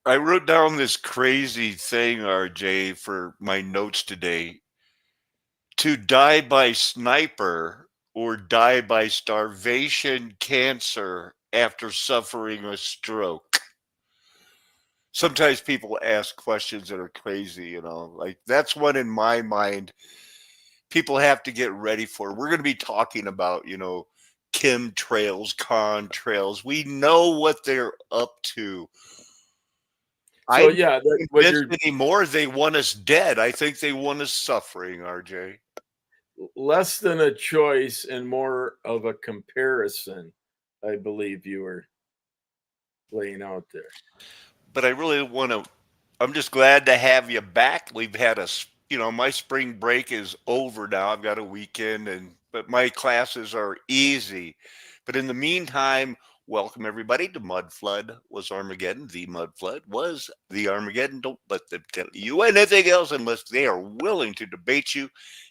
I wrote down this crazy thing, RJ, for my notes today. To die by sniper or die by starvation cancer after suffering a stroke. Sometimes people ask questions that are crazy, like that's one in my mind people have to get ready for. We're going to be talking about, chemtrails, contrails. We know what they're up to. So I'm yeah, not what convinced you're anymore they want us dead. I think they want us suffering, RJ. less than a choice and more of a comparison, I believe you were laying out there. But I really want to. I'm just glad to have you back. We've had my spring break is over now. I've got a weekend, but my classes are easy. But in the meantime, welcome everybody to Mud Flood was Armageddon. The Mud Flood was the Armageddon. Don't let them tell you anything else unless they are willing to debate you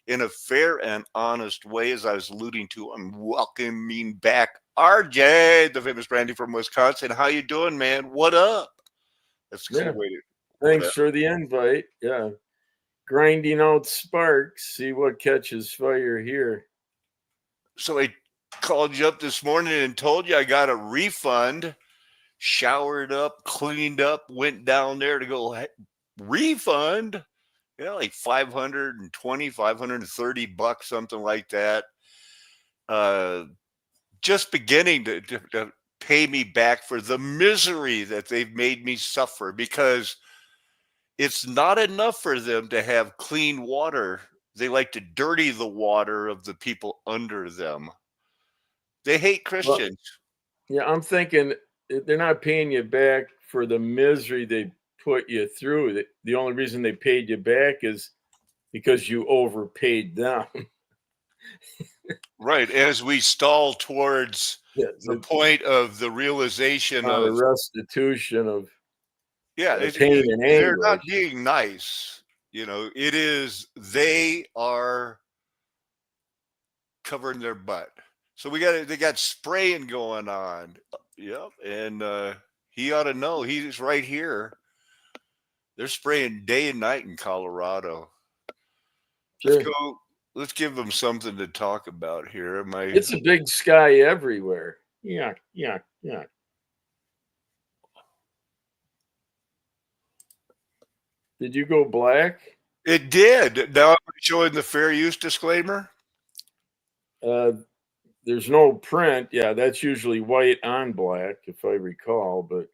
in a fair and honest way. As I was alluding to, I'm welcoming back RJ, the famous Brandy from Wisconsin. How you doing, man? What up? That's a cool Yeah. way to. What Thanks up? for the invite. Yeah. Grinding out sparks, see what catches fire here. So I called you up this morning and told you I got a refund. Showered up, cleaned up, went down there to go refund. Like 520, $530, something like that. Uh, just beginning to pay me back for the misery that they've made me suffer because it's not enough for them to have clean water. They like to dirty the water of the people under them. They hate Well, Christians. yeah, I'm thinking they're not paying you back for the misery they put you through. The only reason they paid you back is because you overpaid them. Right. As we stall towards Yeah, the it's point of the realization not a of, restitution of yeah, pain and they're not anguish. being nice. It is, they are covering their butt. So they got spraying going on. Yep. And he ought to know he's right here. They're spraying day and night in Colorado. Let's Sure. go. Let's give them something to talk about here. It's a big sky everywhere. Yeah, yeah, yeah. Did you go black? It did. Now I'm showing the fair use disclaimer. Uh, there's no print. Yeah, that's usually white on black, if I recall. But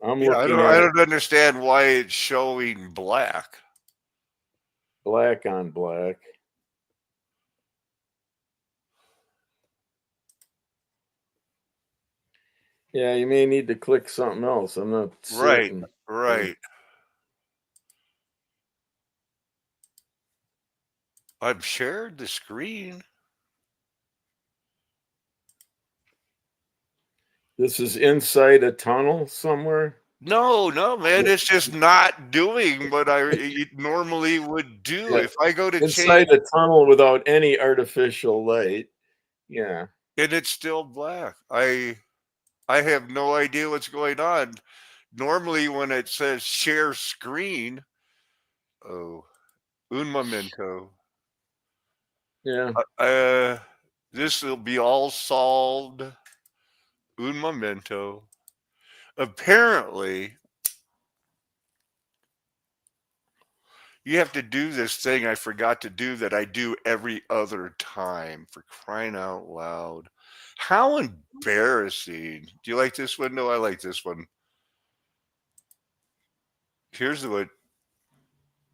I'm Yeah, looking I at don't understand why it's showing black. black on black. Yeah, you may need to click something else. I'm not Right, certain. Yeah. right. I've shared the screen. This is inside a tunnel somewhere. No, no, man, Yeah, it's just not doing what it normally would do. yeah. If I go to change Inside a tunnel without any artificial light. Yeah. and it's still black. I have no idea what's going on. Normally when it says share screen, oh, un momento. Yeah. Uh, this will be all solved. Un momento. Apparently, you have to do this thing I forgot to do that I do every other time, for crying out loud. How embarrassing. Do you like this one? No, I like this one. Here's what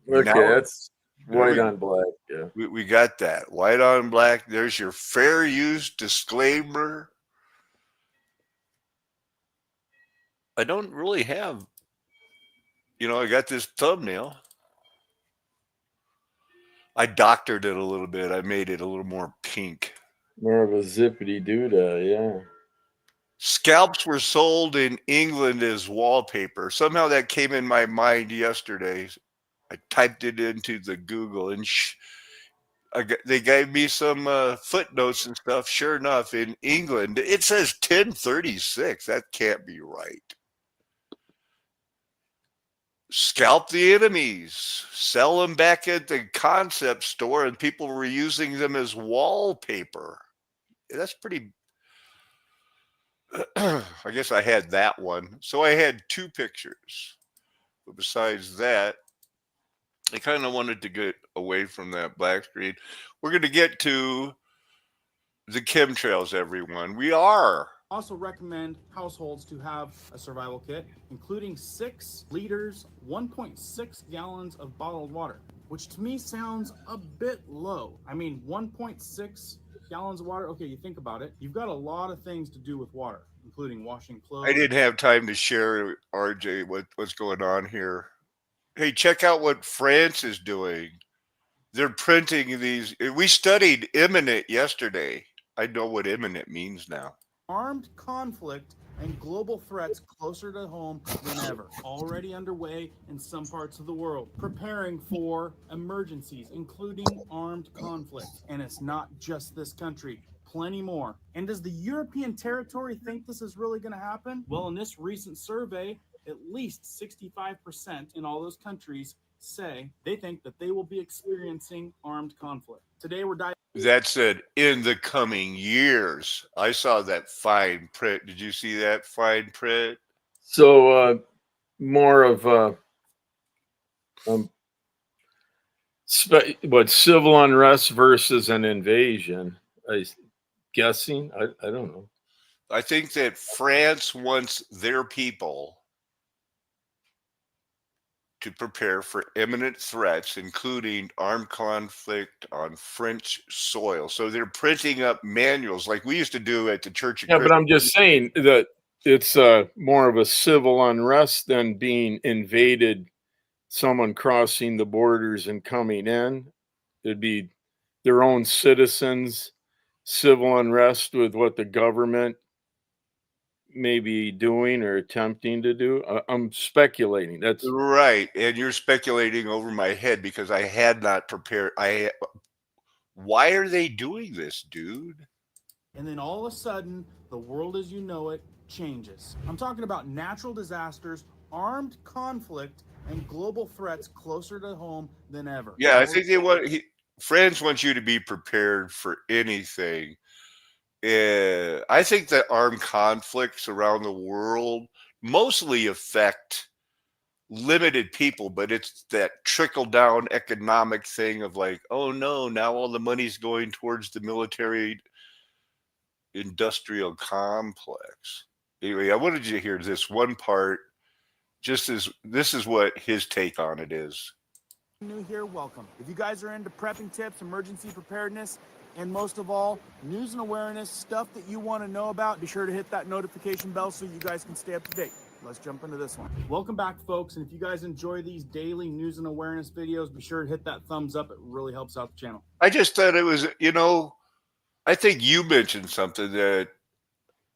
Okay, now that's there white on black. Yeah. we got that. White on black. There's your fair use disclaimer. I don't really have, I got this thumbnail. I doctored it a little bit. I made it a little more pink. More of a zippity doodah. Yeah. Scalps were sold in England as wallpaper. Somehow that came in my mind yesterday. I typed it into the Google and they gave me some footnotes and stuff. Sure enough, in England, it says 1036. That can't be right. scalp the enemies, sell them back at the concept store, and people were using them as wallpaper. That's pretty. I guess I had that one. So I had two pictures. But besides that, I kind of wanted to get away from that black screen. We're going to get to the chemtrails, everyone. We are. Also recommend households to have a survival kit, including 6 liters, 1.6 gallons of bottled water, which to me sounds a bit low. I mean, 1.6 gallons of water. Okay, you think about it. You've got a lot of things to do with water, including washing clothes. I didn't have time to share, RJ, what's going on here. Hey, check out what France is doing. They're printing these. We studied imminent yesterday. I know what imminent means now. Armed conflict and global threats closer to home than ever. Already underway in some parts of the world. Preparing for emergencies, including armed conflict. And it's not just this country. Plenty more. And does the European territory think this is really going to happen? Well, in this recent survey, at least 65% in all those countries say they think that they will be experiencing armed conflict. Today we're diving. That said, in the coming years. I saw that fine print. Did you see that fine print? So more of what, civil unrest versus an invasion? I guessing. I don't know. I think that France wants their people to prepare for imminent threats, including armed conflict on French soil. So they're printing up manuals like we used to do at the Church of Yeah, Christ. but I'm just saying that it's more of a civil unrest than being invaded, someone crossing the borders and coming in. It'd be their own citizens, civil unrest with what the government may be doing or attempting to do. I'm speculating. That's Right. And you're speculating over my head because I had not prepared. Why are they doing this, dude? And then all of a sudden, the world as you know it changes. I'm talking about natural disasters, armed conflict, and global threats closer to home than ever. Yeah, I think France wants you to be prepared for anything. I think that armed conflicts around the world mostly affect limited people, but it's that trickle down economic thing of like, oh no, now all the money's going towards the military industrial complex. Anyway, I wanted you to hear this one part, just as this is what his take on it is. New here, welcome. If you guys are into prepping tips, emergency preparedness, and most of all, news and awareness, stuff that you want to know about, be sure to hit that notification bell so you guys can stay up to date. Let's jump into this one. Welcome back, folks. And if you guys enjoy these daily news and awareness videos, be sure to hit that thumbs up. It really helps out the channel. I just thought it was, I think you mentioned something that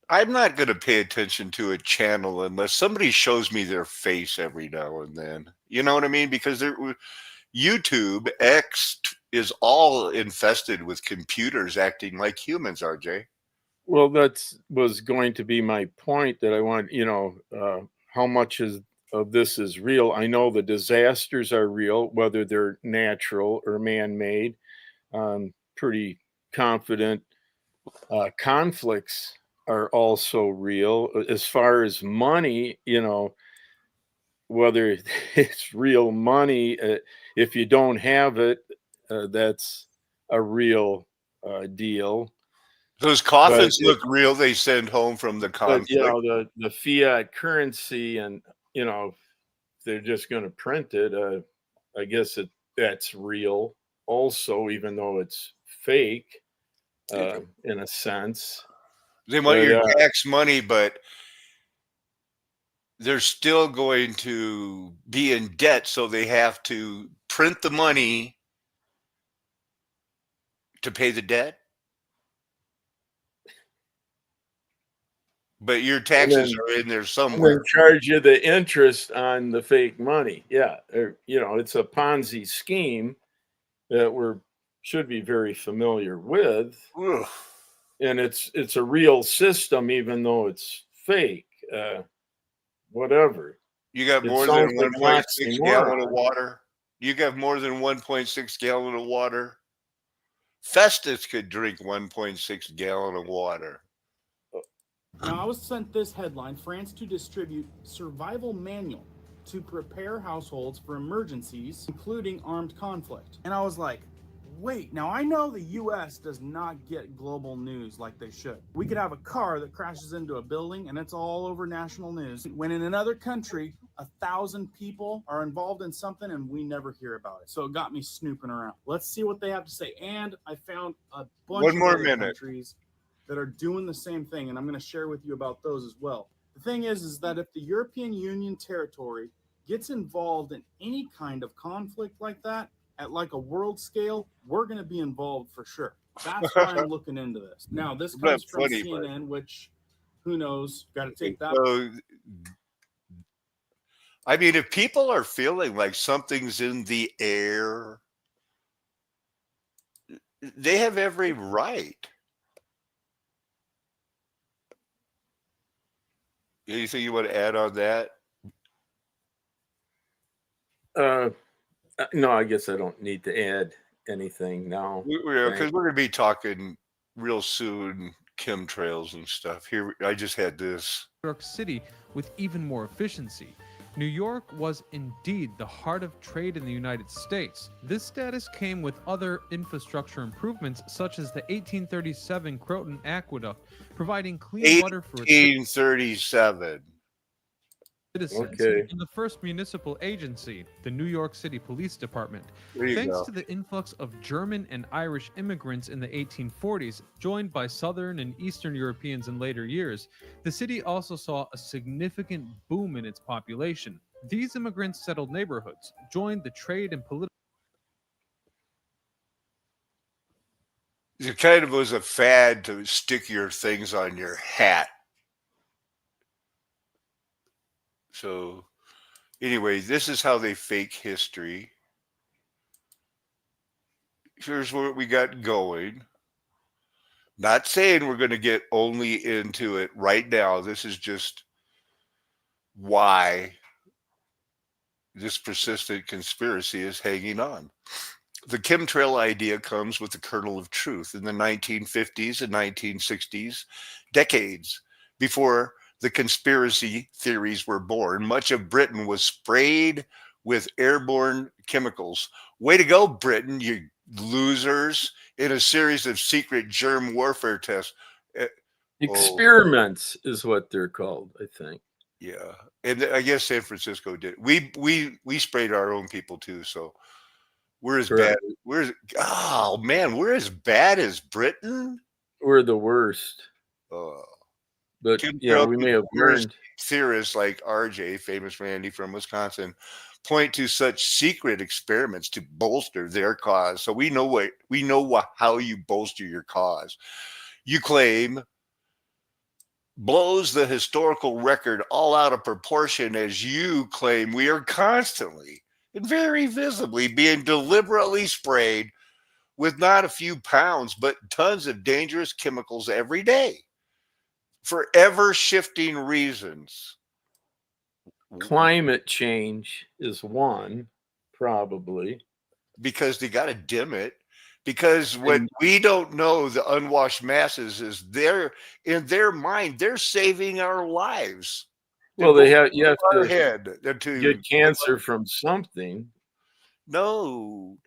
I'm not going to pay attention to a channel unless somebody shows me their face every now and then. You know what I mean? Because YouTube X is all infested with computers acting like humans, RJ. Well, that was going to be my point, that I want, how much of this is real. I know the disasters are real, whether they're natural or man-made. I'm pretty confident conflicts are also real. As far as money, whether it's real money, if you don't have it, that's a real deal. Those coffins look real. They send home from the conflict. But, the fiat currency, and they're just going to print it. I guess that's real also, even though it's fake in a sense. They want your tax money, but they're still going to be in debt, so they have to print the money to pay the debt. But your taxes are in there somewhere. They charge you the interest on the fake money. Yeah, it's a Ponzi scheme that should be very familiar with. Ugh. And it's a real system, even though it's fake. Whatever. You got It more sounds than like 1.6 gallon of oxymoron. water. You got more than 1.6 gallon of water. Festus could drink 1.6 gallon of water. Now, I was sent this headline: France to distribute survival manual to prepare households for emergencies, including armed conflict. And I was like, wait, now I know the US does not get global news like they should. We could have a car that crashes into a building and it's all over national news, when in another country, 1,000 people are involved in something and we never hear about it. So it got me snooping around. Let's see what they have to say. And I found a bunch One of more other minute. countries that are doing the same thing, and I'm going to share with you about those as well. The thing is that if the European Union territory gets involved in any kind of conflict like that, at like a world scale, we're going to be involved for sure. That's why I'm looking into this. Now, this Not comes from funny, but CNN, which, who knows, got to take that. so, I mean, if people are feeling like something's in the air, they have every right. Anything you want to add on that? No, I guess I don't need to add anything now. Because we're going to be talking real soon chemtrails and stuff. Here, I just had this. New York City with even more efficiency. New York was indeed the heart of trade in the United States. This status came with other infrastructure improvements, such as the 1837 Croton Aqueduct, providing clean water for its 1837. citizens, Okay. and the first municipal agency, the New York City Police Department. There you Thanks go. to the influx of German and Irish immigrants in the 1840s, joined by Southern and Eastern Europeans in later years, the city also saw a significant boom in its population. These immigrants settled neighborhoods, joined the trade and political. It kind of was a fad to stick your things on your hat. So, anyway, this is how they fake history. Here's what we got going. Not saying we're going to get only into it right now. This is just why this persistent conspiracy is hanging on. The chemtrail idea comes with the kernel of truth in the 1950s and 1960s, decades before the conspiracy theories were born. Much of Britain was sprayed with airborne chemicals. Way to go, Britain, you losers, in a series of secret germ warfare tests. Experiments is what they're called, I think. Yeah. And I guess San Francisco did. We sprayed our own people too, so we're as Correct. bad. Oh man, we're as bad as Britain. We're the worst. But yeah, we may have learned. Theorists like RJ, famous Randy from Wisconsin, point to such secret experiments to bolster their cause. So we know how you bolster your cause. You claim blows the historical record all out of proportion as you claim we are constantly and very visibly being deliberately sprayed with not a few pounds, but tons of dangerous chemicals every day for ever shifting reasons. Climate change is one, probably. Because they got to dim it. Because what we don't know, the unwashed masses, is in their mind, they're saving our lives. Well, you have to to get cancer from something. No.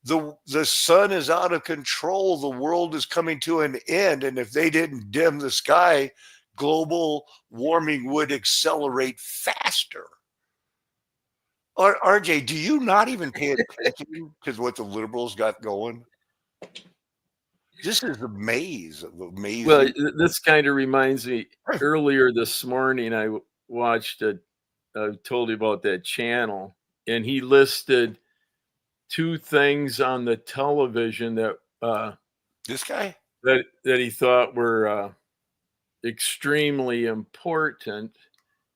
The sun is out of control. The world is coming to an end. And if they didn't dim the sky, global warming would accelerate faster. RJ, do you not even pay attention to what the liberals got going? This is a maze of amazing. Well, this kind of reminds me. Earlier this morning, I watched I told you about that channel, and he listed two things on the television that this guy that he thought were extremely important,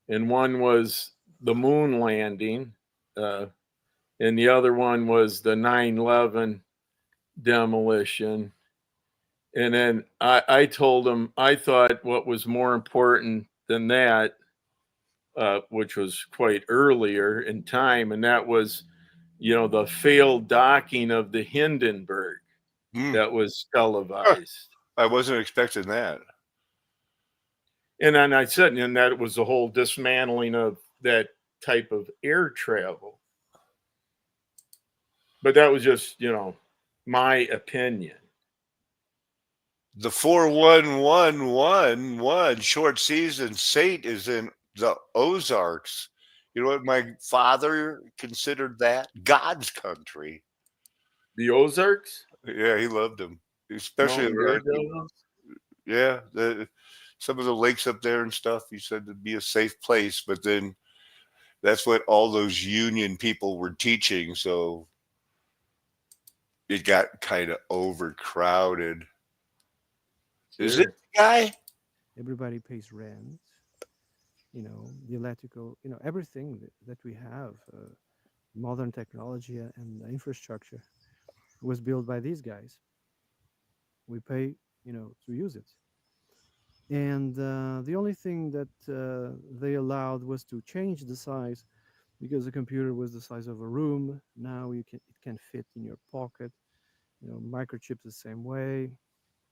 and one was the moon landing, and the other one was the 9/11 demolition. And then I told him I thought what was more important than that which was quite earlier in time, and that was, the failed docking of the Hindenburg Hmm. that was televised. I wasn't expecting that. And then I said, and that was the whole dismantling of that type of air travel. But that was just, my opinion. The 41111 short season Sate is in the Ozarks. You know what my father considered that? God's country. The Ozarks? Yeah, he loved them, especially Mountain around. Daredevils? Yeah, some of the lakes up there and stuff. He said it'd be a safe place, but then that's what all those Union people were teaching, so it got kind of overcrowded. Is it Sure. the guy? Everybody pays rent. The electrical, everything that we have, modern technology and infrastructure was built by these guys. We pay, to use it. And the only thing that they allowed was to change the size, because the computer was the size of a room. Now it can fit in your pocket. Microchips the same way.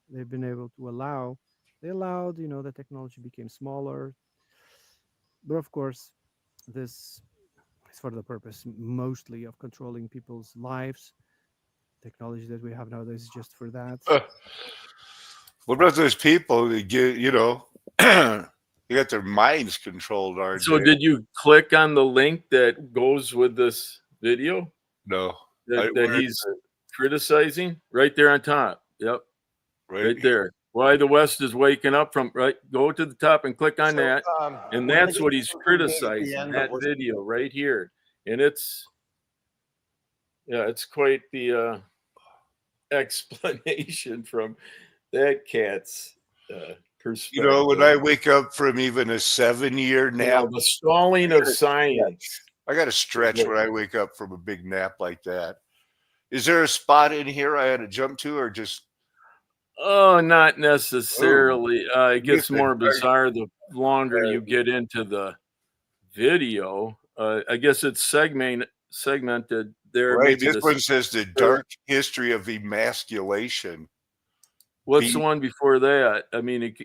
They've been able to they allowed, the technology became smaller. But of course, this is for the purpose mostly of controlling people's lives. Technology that we have nowadays is just for that. What about those people that get, they got their minds controlled, aren't So they? did you click on the link that goes with this video No. that Where is he's criticizing? Right there on top. Yep. it? Right there. Why the West is waking up from, right? Go to the top and click on that. And that's what he's criticizing, that video right here. And it's quite the explanation from that cat's perspective. When I wake up from even a 7-year nap, the stalling of science. I got to stretch when I wake up from a big nap like that. Is there a spot in here I had to jump to, or just? Oh, not necessarily. It gets Yes, more bizarre the longer you get into the video. I guess it's segmented there. Right. Maybe This one says the dark history of emasculation. What's the one before that? I mean,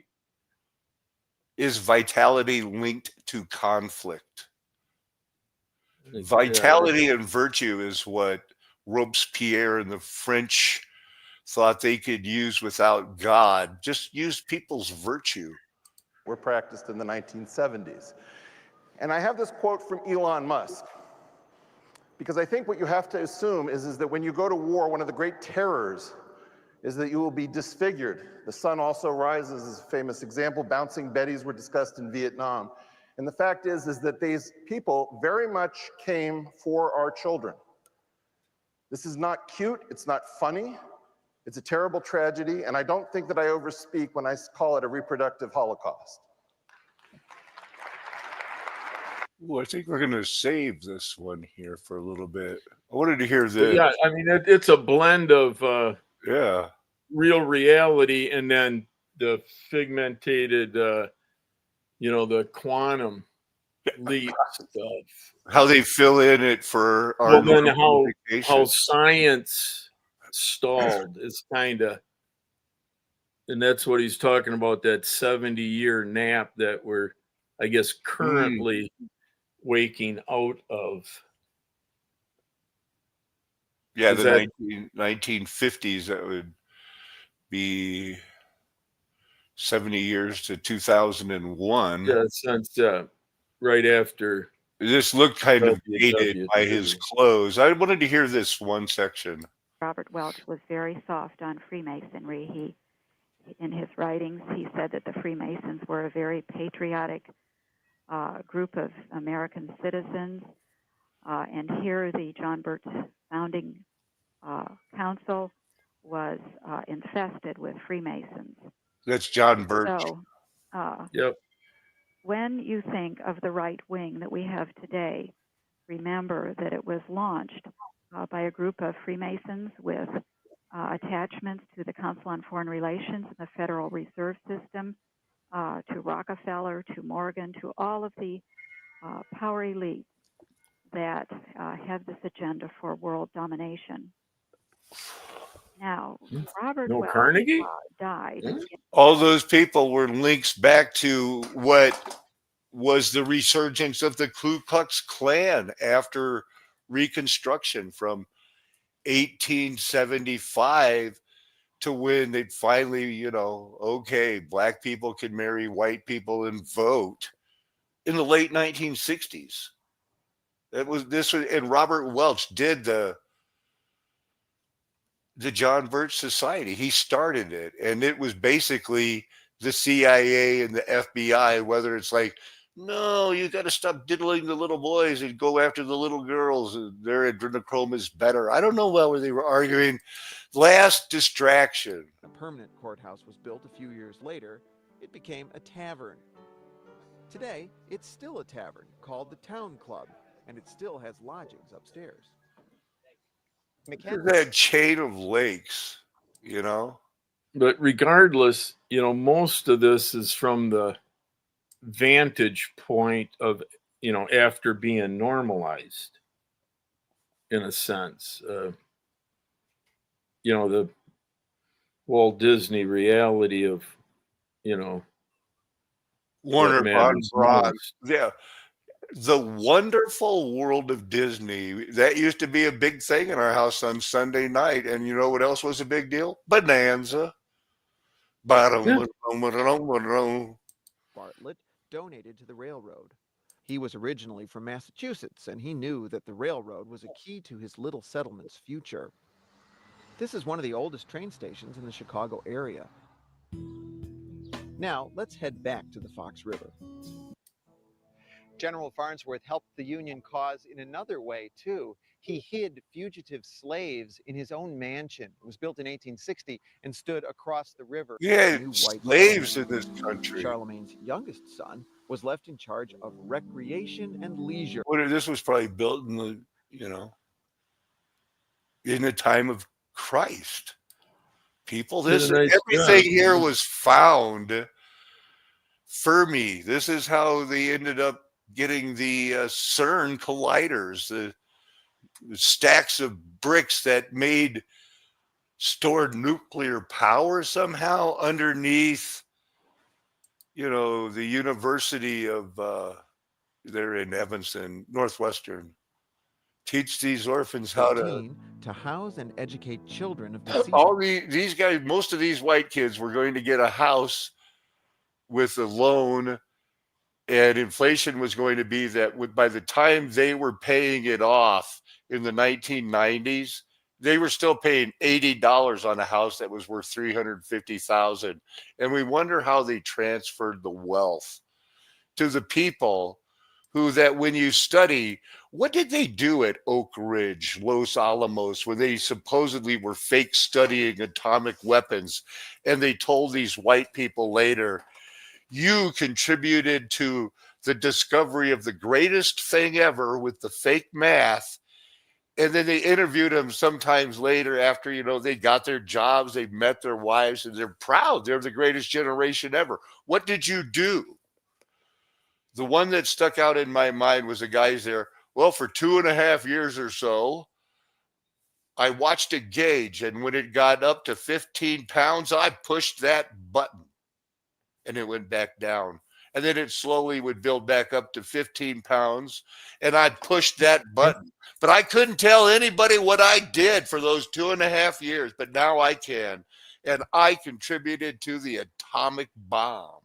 Is vitality linked to conflict? Vitality and virtue is what Robespierre and the French thought they could use without God. Just use people's virtue. Were practiced in the 1970s. And I have this quote from Elon Musk, because I think what you have to assume is that when you go to war, one of the great terrors is that you will be disfigured. The sun also rises is a famous example. Bouncing Bettys were discussed in Vietnam. And the fact is that these people very much came for our children. This is not cute, it's not funny, it's a terrible tragedy, and I don't think that I overspeak when I call it a reproductive holocaust. Ooh, I think we're going to save this one here for a little bit. I wanted to hear this. Yeah, I mean, it's a blend of real reality and then the figmented, the quantum leap stuff. How they fill in it for our how science stalled is kind of, and that's what he's talking about, that 70-year nap that we're, I guess, currently waking out of. Yeah, the 1950s, that would be 70 years to 2001. Yeah, since right after. This looked kind of dated by his clothes. I wanted to hear this one section. Robert Welch was very soft on Freemasonry. In his writings, he said that the Freemasons were a very patriotic group of American citizens. And here the John Birch Founding Council was infested with Freemasons. That's John Birch. So, yep. When you think of the right wing that we have today, remember that it was launched by a group of Freemasons with attachments to the Council on Foreign Relations and the Federal Reserve System, to Rockefeller, to Morgan, to all of the power elites that have this agenda for world domination. Now, Robert No Welch Carnegie? died. Hmm? All those people were links back to what was the resurgence of the Ku Klux Klan after Reconstruction from 1875 to when they finally, okay, black people can marry white people and vote in the late 1960s. And Robert Welch did the John Birch Society. He started it, and it was basically the CIA and the FBI, whether it's like, no, you got to stop diddling the little boys and go after the little girls. Their adrenochrome is better. I don't know whether they were arguing. Last distraction. A permanent courthouse was built a few years later. It became a tavern. Today, it's still a tavern called the Town Club, and it still has lodgings upstairs. That chain of lakes, But regardless, most of this is from the vantage point of, after being normalized, in a sense. The Walt Disney reality of, Warner what Von matters Braun. most. Yeah. The Wonderful World of Disney. That used to be a big thing in our house on Sunday night. And you know what else was a big deal? Bonanza. Bartlett donated to the railroad. He was originally from Massachusetts, and he knew that the railroad was a key to his little settlement's future. This is one of the oldest train stations in the Chicago area. Now, let's head back to the Fox River. General Farnsworth helped the Union cause in another way, too. He hid fugitive slaves in his own mansion. It was built in 1860 and stood across the river. Yeah, New white slaves in this country. Charlemagne's youngest son was left in charge of recreation and leisure. This was probably built in the, in the time of Christ. People, everything here was found. Fermi. This is how they ended up getting the CERN colliders, the stacks of bricks that stored nuclear power somehow underneath, the University of, they're in Evanston, Northwestern. Teach these orphans how to house and educate children of deceased. All these guys, most of these white kids were going to get a house with a loan, and inflation was going to be that by the time they were paying it off in the 1990s, they were still paying $80 on a house that was worth $350,000. And we wonder how they transferred the wealth to the people that when you study, what did they do at Oak Ridge, Los Alamos, when they supposedly were fake studying atomic weapons? And they told these white people later, you contributed to the discovery of the greatest thing ever with the fake math. And then they interviewed them sometimes later after, they got their jobs, they met their wives, and they're proud. They're the greatest generation ever. What did you do? The one that stuck out in my mind was the guys there. Well, for 2.5 years or so, I watched it gauge. And when it got up to 15 pounds, I pushed that button and it went back down. And then it slowly would build back up to 15 pounds. And I pushed that button. But I couldn't tell anybody what I did for those 2.5 years. But now I can. And I contributed to the atomic bomb.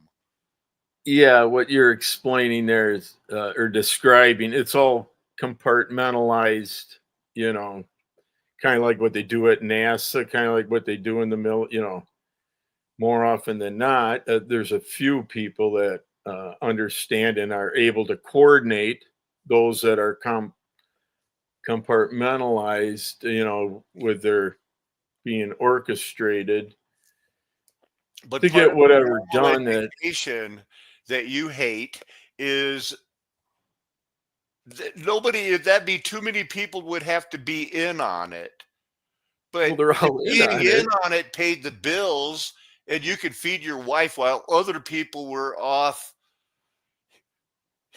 Yeah, what you're explaining there is, or describing, it's all compartmentalized, kind of like what they do at NASA, kind of like what they do in the middle, more often than not. There's a few people that understand and are able to coordinate those that are compartmentalized, with their being orchestrated, but to get whatever done. That you hate is that'd be too many people would have to be in on it. But they're all being on it paid the bills, and you could feed your wife while other people were off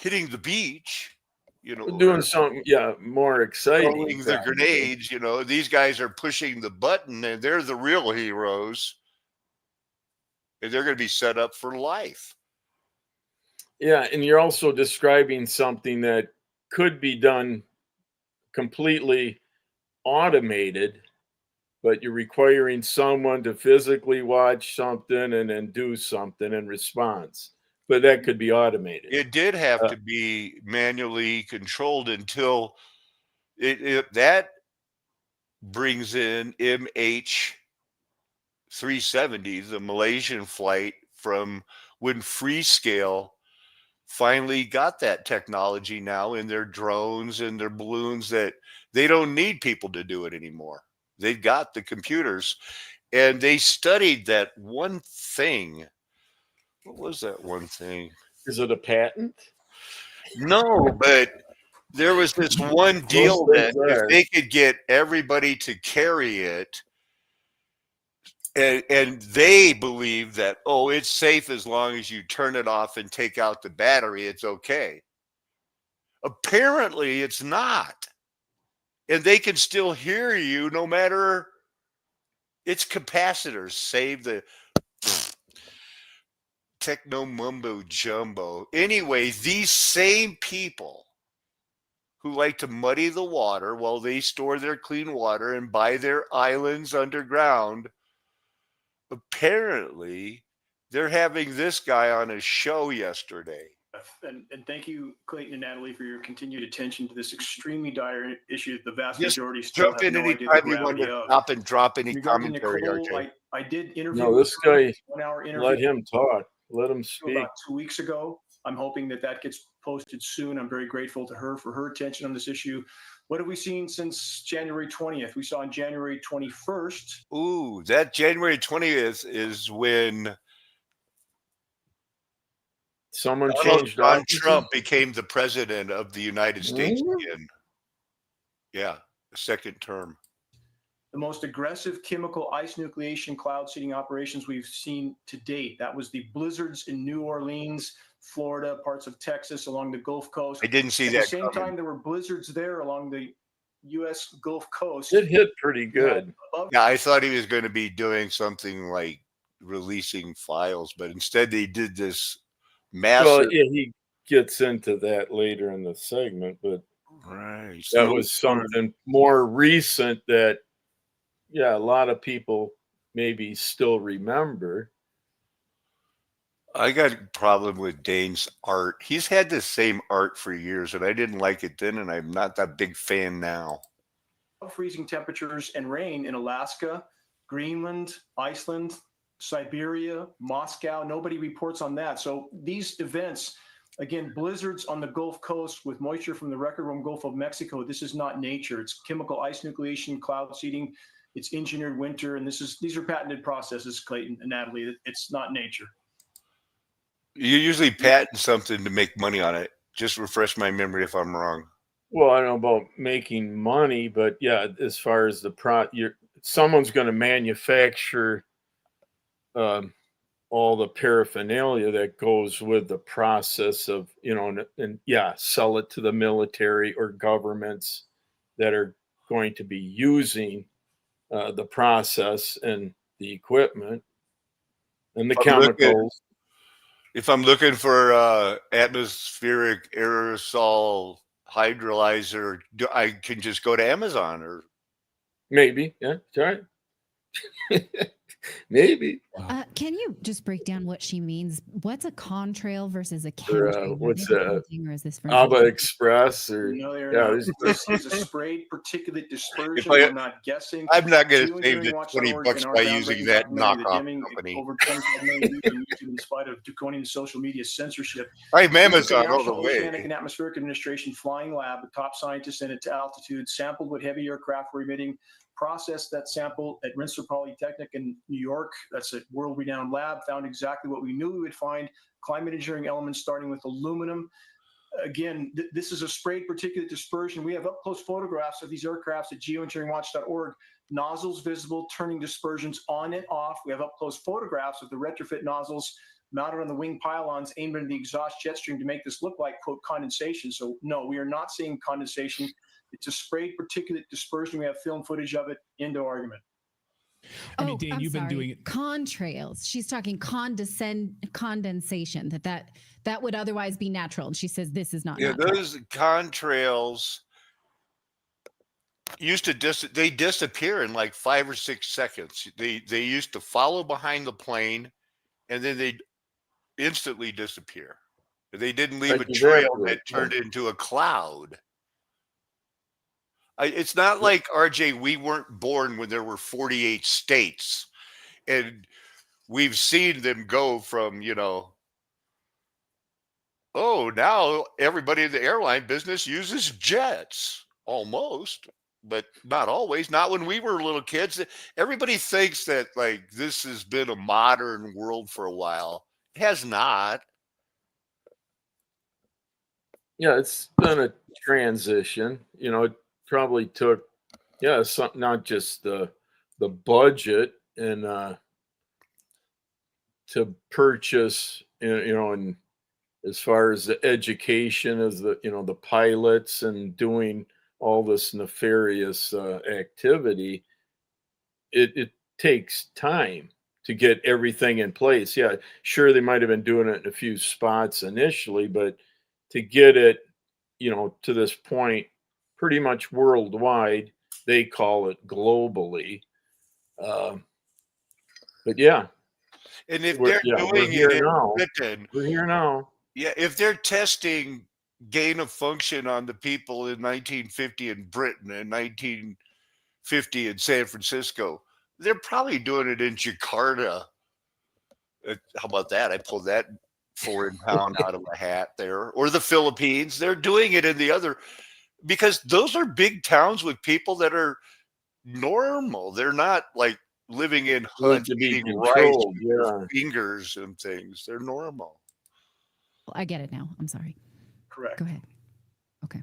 hitting the beach, Doing or something, yeah, more exciting. throwing the probably. grenades. These guys are pushing the button, and they're the real heroes, and they're going to be set up for life. Yeah, and you're also describing something that could be done completely automated, but you're requiring someone to physically watch something and then do something in response. But that could be automated. It did have Uh, to be manually controlled until that brings in MH370, the Malaysian flight from when Freescale finally got that technology now in their drones and their balloons, that they don't need people to do it anymore. They've got the computers, and they studied that one thing. What was that one thing? Is it a patent? No, but there was this one deal Those that things if are. they could get everybody to carry it, and they believe that, it's safe as long as you turn it off and take out the battery, it's okay. Apparently it's not. And they can still hear you no matter. It's capacitors. Save the techno mumbo jumbo. Anyway, these same people who like to muddy the water while they store their clean water and buy their islands underground, apparently they're having this guy on a show yesterday. And thank you, Clayton and Natalie, for your continued attention to this extremely dire issue that the vast Just majority still jump have in no idea the anytime you want gravity to of. stop and drop any Regarding commentary, Nicole, RJ. I did interview No, this guy, 1 hour interview let him talk. Let him speak. about 2 weeks ago. I'm hoping that gets posted soon. I'm very grateful to her for her attention on this issue. What have we seen since January 20th? We saw on January 21st. Ooh, that January 20th is when Someone Donald changed John offices? Trump became the president of the United States again. Yeah, the second term. The most aggressive chemical ice nucleation cloud seeding operations we've seen to date. That was the blizzards in New Orleans, Florida, parts of Texas, along the Gulf Coast. I didn't see At that the same coming. time, there were blizzards there along the U.S. Gulf Coast. It hit pretty good. Yeah, I thought he was going to be doing something like releasing files, but instead they did this massive. Well, yeah, he gets into that later in the segment, but Right. that was something more recent that, yeah, a lot of people maybe still remember. I got a problem with Dane's art. He's had the same art for years, and I didn't like it then, and I'm not that big fan now. Freezing temperatures and rain in Alaska, Greenland, Iceland, Siberia, Moscow. Nobody reports on that. So these events, again, blizzards on the Gulf Coast with moisture from the record room Gulf of Mexico. This is not nature. It's chemical ice nucleation, cloud seeding. It's engineered winter, and these are patented processes, Clayton and Natalie. It's not nature. You usually patent something to make money on it. Just refresh my memory if I'm wrong. Well, I don't know about making money, but yeah, as far as someone's going to manufacture all the paraphernalia that goes with the process of, and sell it to the military or governments that are going to be using the process and the equipment and the chemicals. If I'm looking for atmospheric aerosol hydrolyzer, I can just go to Amazon or maybe, yeah, right. Maybe. Can you just break down what she means? What's a contrail versus a chemtrail? What's that? Or is this Alba Express or this is a sprayed particulate dispersion. I'm not guessing. I'm not going to save the $20 by using that knockoff company. Over 25 million views on YouTube in spite of draconian social media censorship. I'm Amazon all the way. Oceanic and Atmospheric Administration Flying Lab, the top scientists in it to altitude, sampled what heavy aircraft were emitting, processed that sample at Rensselaer Polytechnic in New York. That's a world-renowned lab, found exactly what we knew we would find, climate engineering elements starting with aluminum. Again, this is a sprayed particulate dispersion. We have up-close photographs of these aircrafts at geoengineeringwatch.org, nozzles visible, turning dispersions on and off. We have up-close photographs of the retrofit nozzles mounted on the wing pylons aimed into the exhaust jet stream to make this look like, quote, condensation. So no, we are not seeing condensation. It's a sprayed particulate dispersion. We have film footage of it. End of argument. I mean, Dane, you've been doing it. Contrails. She's talking condensation. That would otherwise be natural, and she says this is not. Yeah, natural. those contrails used to they disappear in like 5 or 6 seconds. They used to follow behind the plane, and then they'd instantly disappear. They didn't leave Like a trail evaporate, that turned into a cloud. It's not like, RJ, we weren't born when there were 48 states, and we've seen them go from, oh, now everybody in the airline business uses jets, almost, but not always. Not when we were little kids. Everybody thinks that like this has been a modern world for a while. It has not. Yeah, it's been a transition. It probably took, not just the budget and to purchase, and as far as the education as the pilots and doing all this nefarious activity, it takes time to get everything in place. Yeah, sure, they might have been doing it in a few spots initially, but to get it, to this point, pretty much worldwide, they call it globally. But yeah. And if they're doing it in Britain, we're here now. Yeah, if they're testing gain of function on the people in 1950 in Britain and 1950 in San Francisco, they're probably doing it in Jakarta. How about that? I pulled that foreign pound out of my hat there. Or the Philippines. They're doing it in the other, because those are big towns with people that are normal. They're not like living in huts eating rice with their fingers and things. They're normal. I get it now. I'm sorry. Correct. Go ahead. Okay.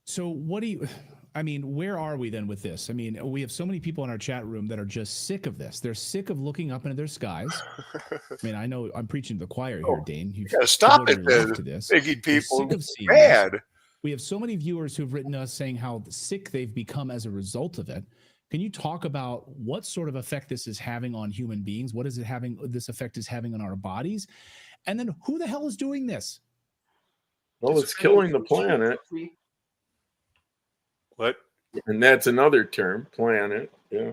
So where are we then with this? I mean, we have so many people in our chat room that are just sick of this. They're sick of looking up into their skies. I mean, I know I'm preaching to the choir here, Dane. Stop it then. Making people mad. We have so many viewers who've written us saying how sick they've become as a result of it. Can you talk about what sort of effect this is having on human beings? What is it having? This effect is having on our bodies? And then who the hell is doing this? Well, it's killing the planet. What? And that's another term, planet. Yeah.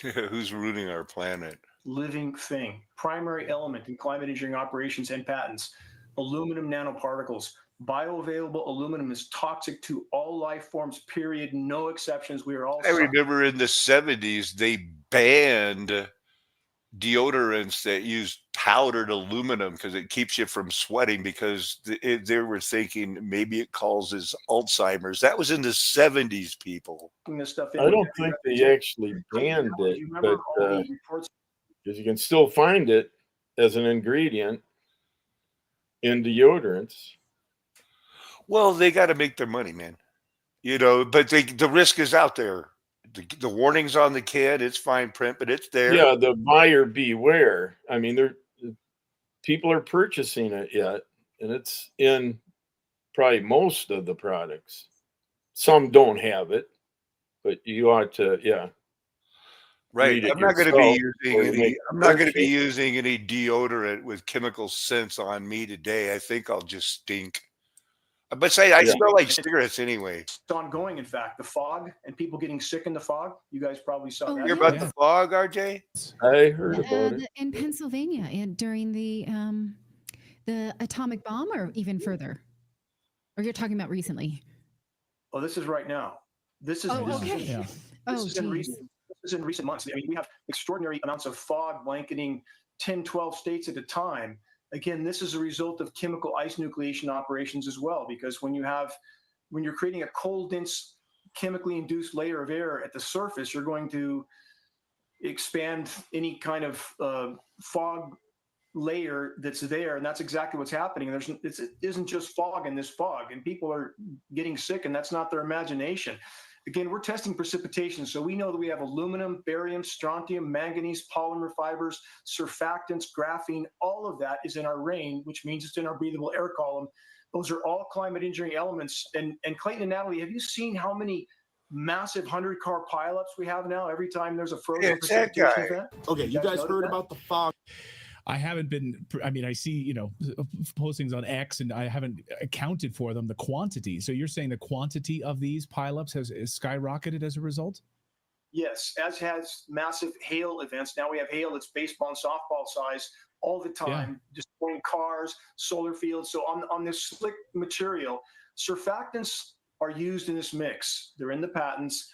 Who's ruining our planet? Living thing. Primary element in climate engineering operations and patents. Aluminum nanoparticles. Bioavailable aluminum is toxic to all life forms, period. No exceptions. We are all. I remember in the 70s, they banned deodorants that use powdered aluminum because it keeps you from sweating, because they were thinking maybe it causes Alzheimer's. That was in the 70s, people. This stuff I don't think they actually banned it, but because you can still find it as an ingredient in deodorants. Well, they got to make their money, man. But the risk is out there. The warning's on the can. It's fine print, but it's there. Yeah, the buyer beware. I mean, people are purchasing it yet, and it's in probably most of the products. Some don't have it, but you ought to, Right. I'm not going to be using any deodorant with chemical scents on me today. I think I'll just stink. But I smell like cigarettes anyway. It's ongoing, in fact. The fog and people getting sick in the fog. You guys probably saw that. You hear about the fog, RJ? I heard about it. In Pennsylvania, and during the atomic bomb, or even further? Or you're talking about recently? Oh, this is right now. This is in recent months. I mean, we have extraordinary amounts of fog blanketing 10, 12 states at a time. Again, this is a result of chemical ice nucleation operations as well, because when you're creating a cold, dense, chemically induced layer of air at the surface, you're going to expand any kind of fog layer that's there, and that's exactly what's happening. It isn't just fog in this fog, and people are getting sick, and that's not their imagination. Again, we're testing precipitation, so we know that we have aluminum, barium, strontium, manganese, polymer fibers, surfactants, graphene. All of that is in our rain, which means it's in our breathable air column. Those are all climate-injuring elements. And Clayton and Natalie, have you seen how many massive 100-car pileups we have now every time there's a frozen precipitation event? Okay, you guys heard about the fog. I haven't been, I mean, I see, postings on X and I haven't accounted for them, the quantity. So you're saying the quantity of these pileups has skyrocketed as a result? Yes, as has massive hail events. Now we have hail that's baseball and softball size all the time, destroying cars, solar fields. So on this slick material, surfactants are used in this mix. They're in the patents.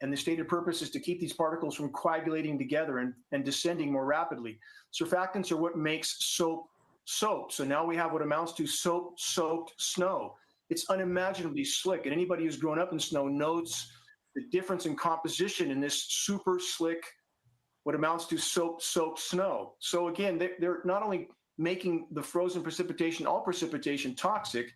And the stated purpose is to keep these particles from coagulating together and descending more rapidly. Surfactants are what makes soap soap. So now we have what amounts to soap-soaked snow. It's unimaginably slick. And anybody who's grown up in snow knows the difference in composition in this super slick, what amounts to soap-soaked snow. So again, they're not only making the frozen precipitation, all precipitation, toxic,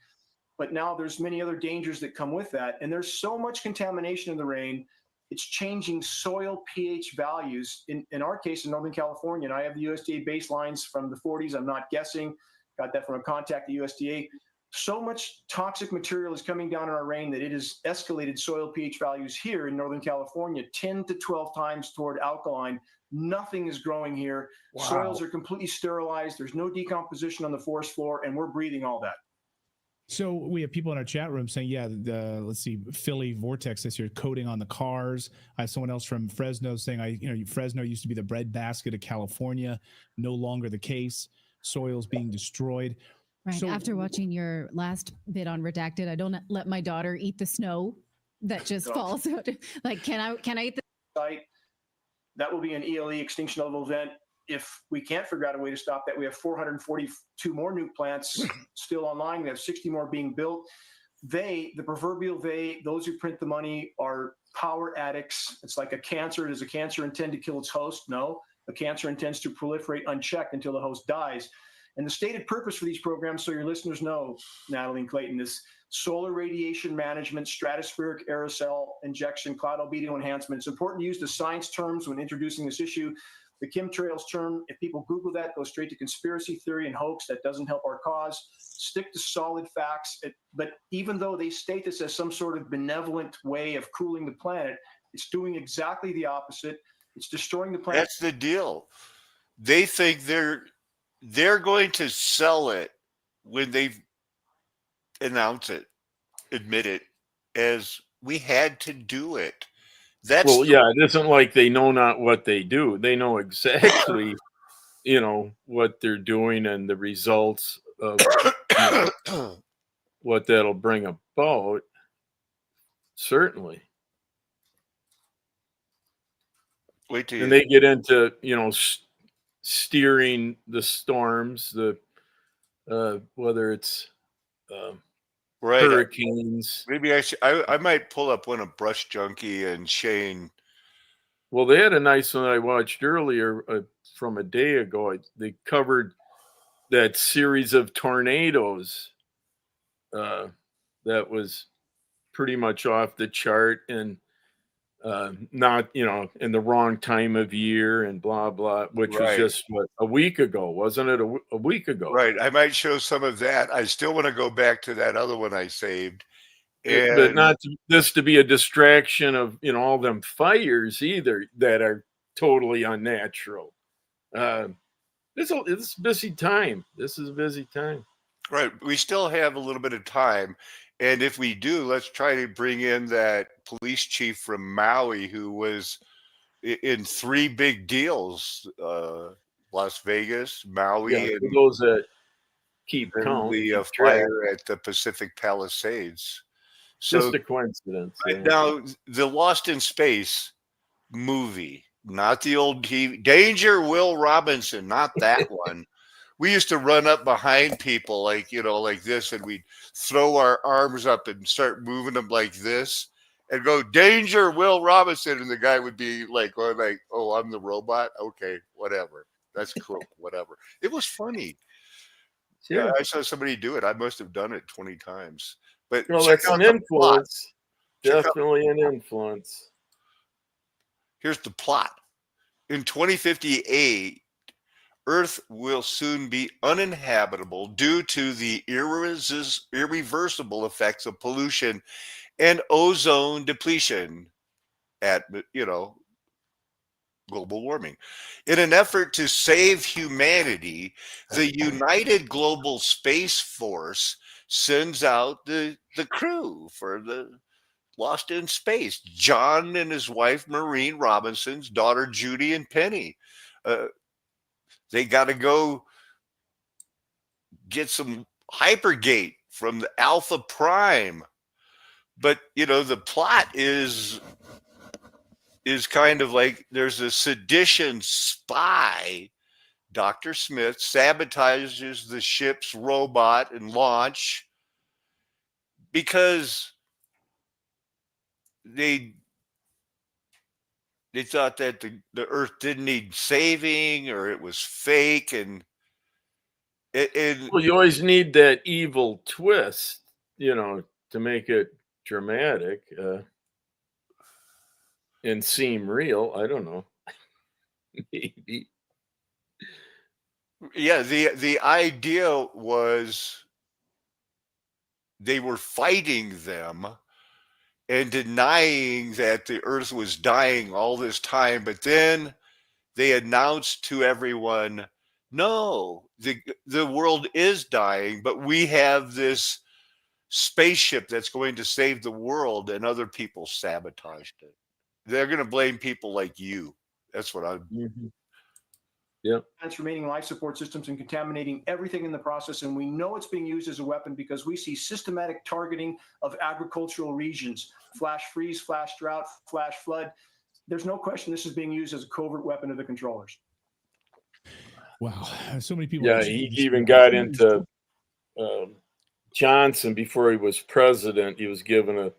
but now there's many other dangers that come with that. And there's so much contamination in the rain. It's changing soil pH values. In our case, in Northern California, and I have the USDA baselines from the 40s. I'm not guessing. Got that from a contact at USDA. So much toxic material is coming down in our rain that it has escalated soil pH values here in Northern California 10 to 12 times toward alkaline. Nothing is growing here. Wow. Soils are completely sterilized. There's no decomposition on the forest floor, and we're breathing all that. So we have people in our chat room saying, yeah, let's see, Philly Vortex this year, coating on the cars. I have someone else from Fresno saying, Fresno used to be the breadbasket of California, no longer the case. Soils being destroyed. Right. So, after watching your last bit on Redacted, I don't let my daughter eat the snow that just falls out. Like, can I eat the site? That will be an ELE extinction level event. If we can't figure out a way to stop that, we have 442 more new plants still online. We have 60 more being built. The proverbial those who print the money are power addicts. It's like a cancer. Does a cancer intend to kill its host? No. A cancer intends to proliferate unchecked until the host dies. And the stated purpose for these programs, so your listeners know, Natalie and Clayton, is solar radiation management, stratospheric aerosol injection, cloud albedo enhancement. It's important to use the science terms when introducing this issue. The chemtrails term, if people Google that, go straight to conspiracy theory and hoax. That doesn't help our cause. Stick to solid facts. But even though they state this as some sort of benevolent way of cooling the planet, it's doing exactly the opposite. It's destroying the planet. That's the deal. They think they're going to sell it when they announce it, admit it, as we had to do it. It isn't like they know not what they do. They know exactly, what they're doing and the results of what that'll bring about. Certainly. And they get into, steering the storms, whether it's hurricanes. Maybe I might pull up one of Brush Junkie and Shane. Well, they had a nice one I watched earlier from a day ago. They covered that series of tornadoes that was pretty much off the chart and not, in the wrong time of year and blah, blah, which was just a week ago. Wasn't it a week ago? Right. I might show some of that. I still want to go back to that other one I saved. But not this to be a distraction of, all them fires either that are totally unnatural. It's a busy time. This is a busy time. Right. We still have a little bit of time. And if we do, let's try to bring in that police chief from Maui who was in 3 big deals, Las Vegas, Maui, and those that keep count. The fire at the Pacific Palisades. So, just a coincidence. Now, the Lost in Space movie, not the old TV, Danger Will Robinson, not that one. We used to run up behind people like this, and we'd throw our arms up and start moving them like this and go, Danger Will Robinson. And the guy would be like, oh, I'm the robot. Okay, whatever. That's cool. Whatever. It was funny. Sure. Yeah, I saw somebody do it. I must have done it 20 times. But Well, check that's out an the plot. influence. Check out- Definitely an influence. Here's the plot. In 2058, Earth will soon be uninhabitable due to the irreversible effects of pollution and ozone depletion at, global warming. In an effort to save humanity, the United Global Space Force sends out the crew for the Lost in Space. John and his wife Maureen Robinson's daughter Judy and Penny. They got to go get some hypergate from the Alpha Prime. But the plot is kind of like there's a sedition spy. Dr. Smith sabotages the ship's robot and launch because they thought that the Earth didn't need saving or it was fake, and well, you always need that evil twist, to make it dramatic and seem real. I don't know. Maybe. Yeah, the idea was they were fighting them and denying that the Earth was dying all this time, but then they announced to everyone, no, the world is dying, but we have this spaceship that's going to save the world, and other people sabotaged it. They're going to blame people like you. That's what I'm. Mm-hmm. Yeah. Transforming life support systems and contaminating everything in the process. And we know it's being used as a weapon because we see systematic targeting of agricultural regions, flash freeze, flash drought, flash flood. There's no question this is being used as a covert weapon of the controllers. Wow. So many people. Yeah, he even got into Johnson before he was president. He was given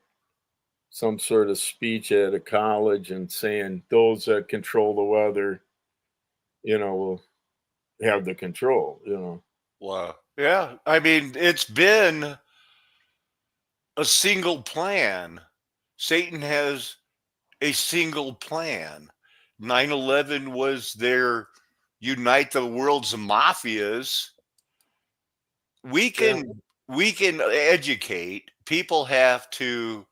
some sort of speech at a college and saying those that control the weather, will have the control, Wow. Yeah. I mean, it's been a single plan. Satan has a single plan. 9/11 was their unite the world's mafias. We can educate. People have to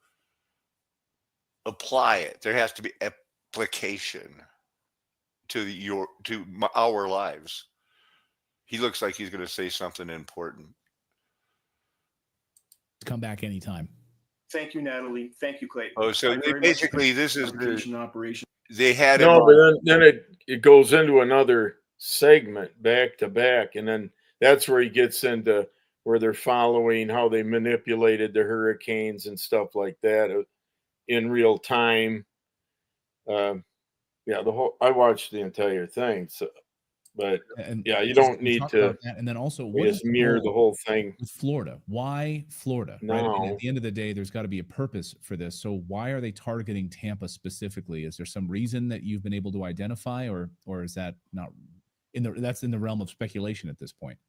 apply it. There has to be application to our lives. He looks like he's going to say something important. Come back anytime. Thank you, Natalie. Thank you, Clayton. Oh, so basically this is the operation. They had no, but then it goes into another segment back to back, and then that's where he gets into where they're following how they manipulated the hurricanes and stuff like that in real time. Yeah, I watched the entire thing. So, but you don't need to. And then also, what just mirror the whole thing with Florida? Why Florida? No. Right? I mean, at the end of the day, there's got to be a purpose for this. So why are they targeting Tampa specifically? Is there some reason that you've been able to identify, or is that not that's in the realm of speculation at this point?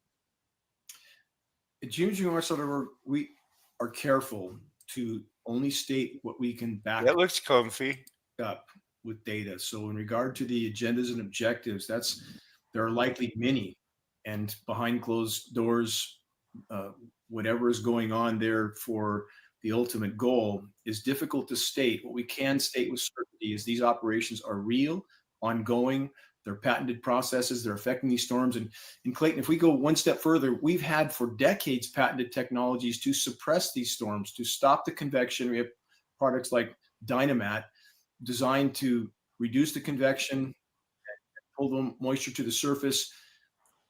At James Marcel, we are careful to only state what we can back. That looks comfy up with data. So in regard to the agendas and objectives, there are likely many, and behind closed doors, whatever is going on there for the ultimate goal is difficult to state. What we can state with certainty is these operations are real, ongoing. They're patented processes. They're affecting these storms. And Clayton, if we go one step further, we've had for decades patented technologies to suppress these storms, to stop the convection. We have products like Dynamat designed to reduce the convection and pull the moisture to the surface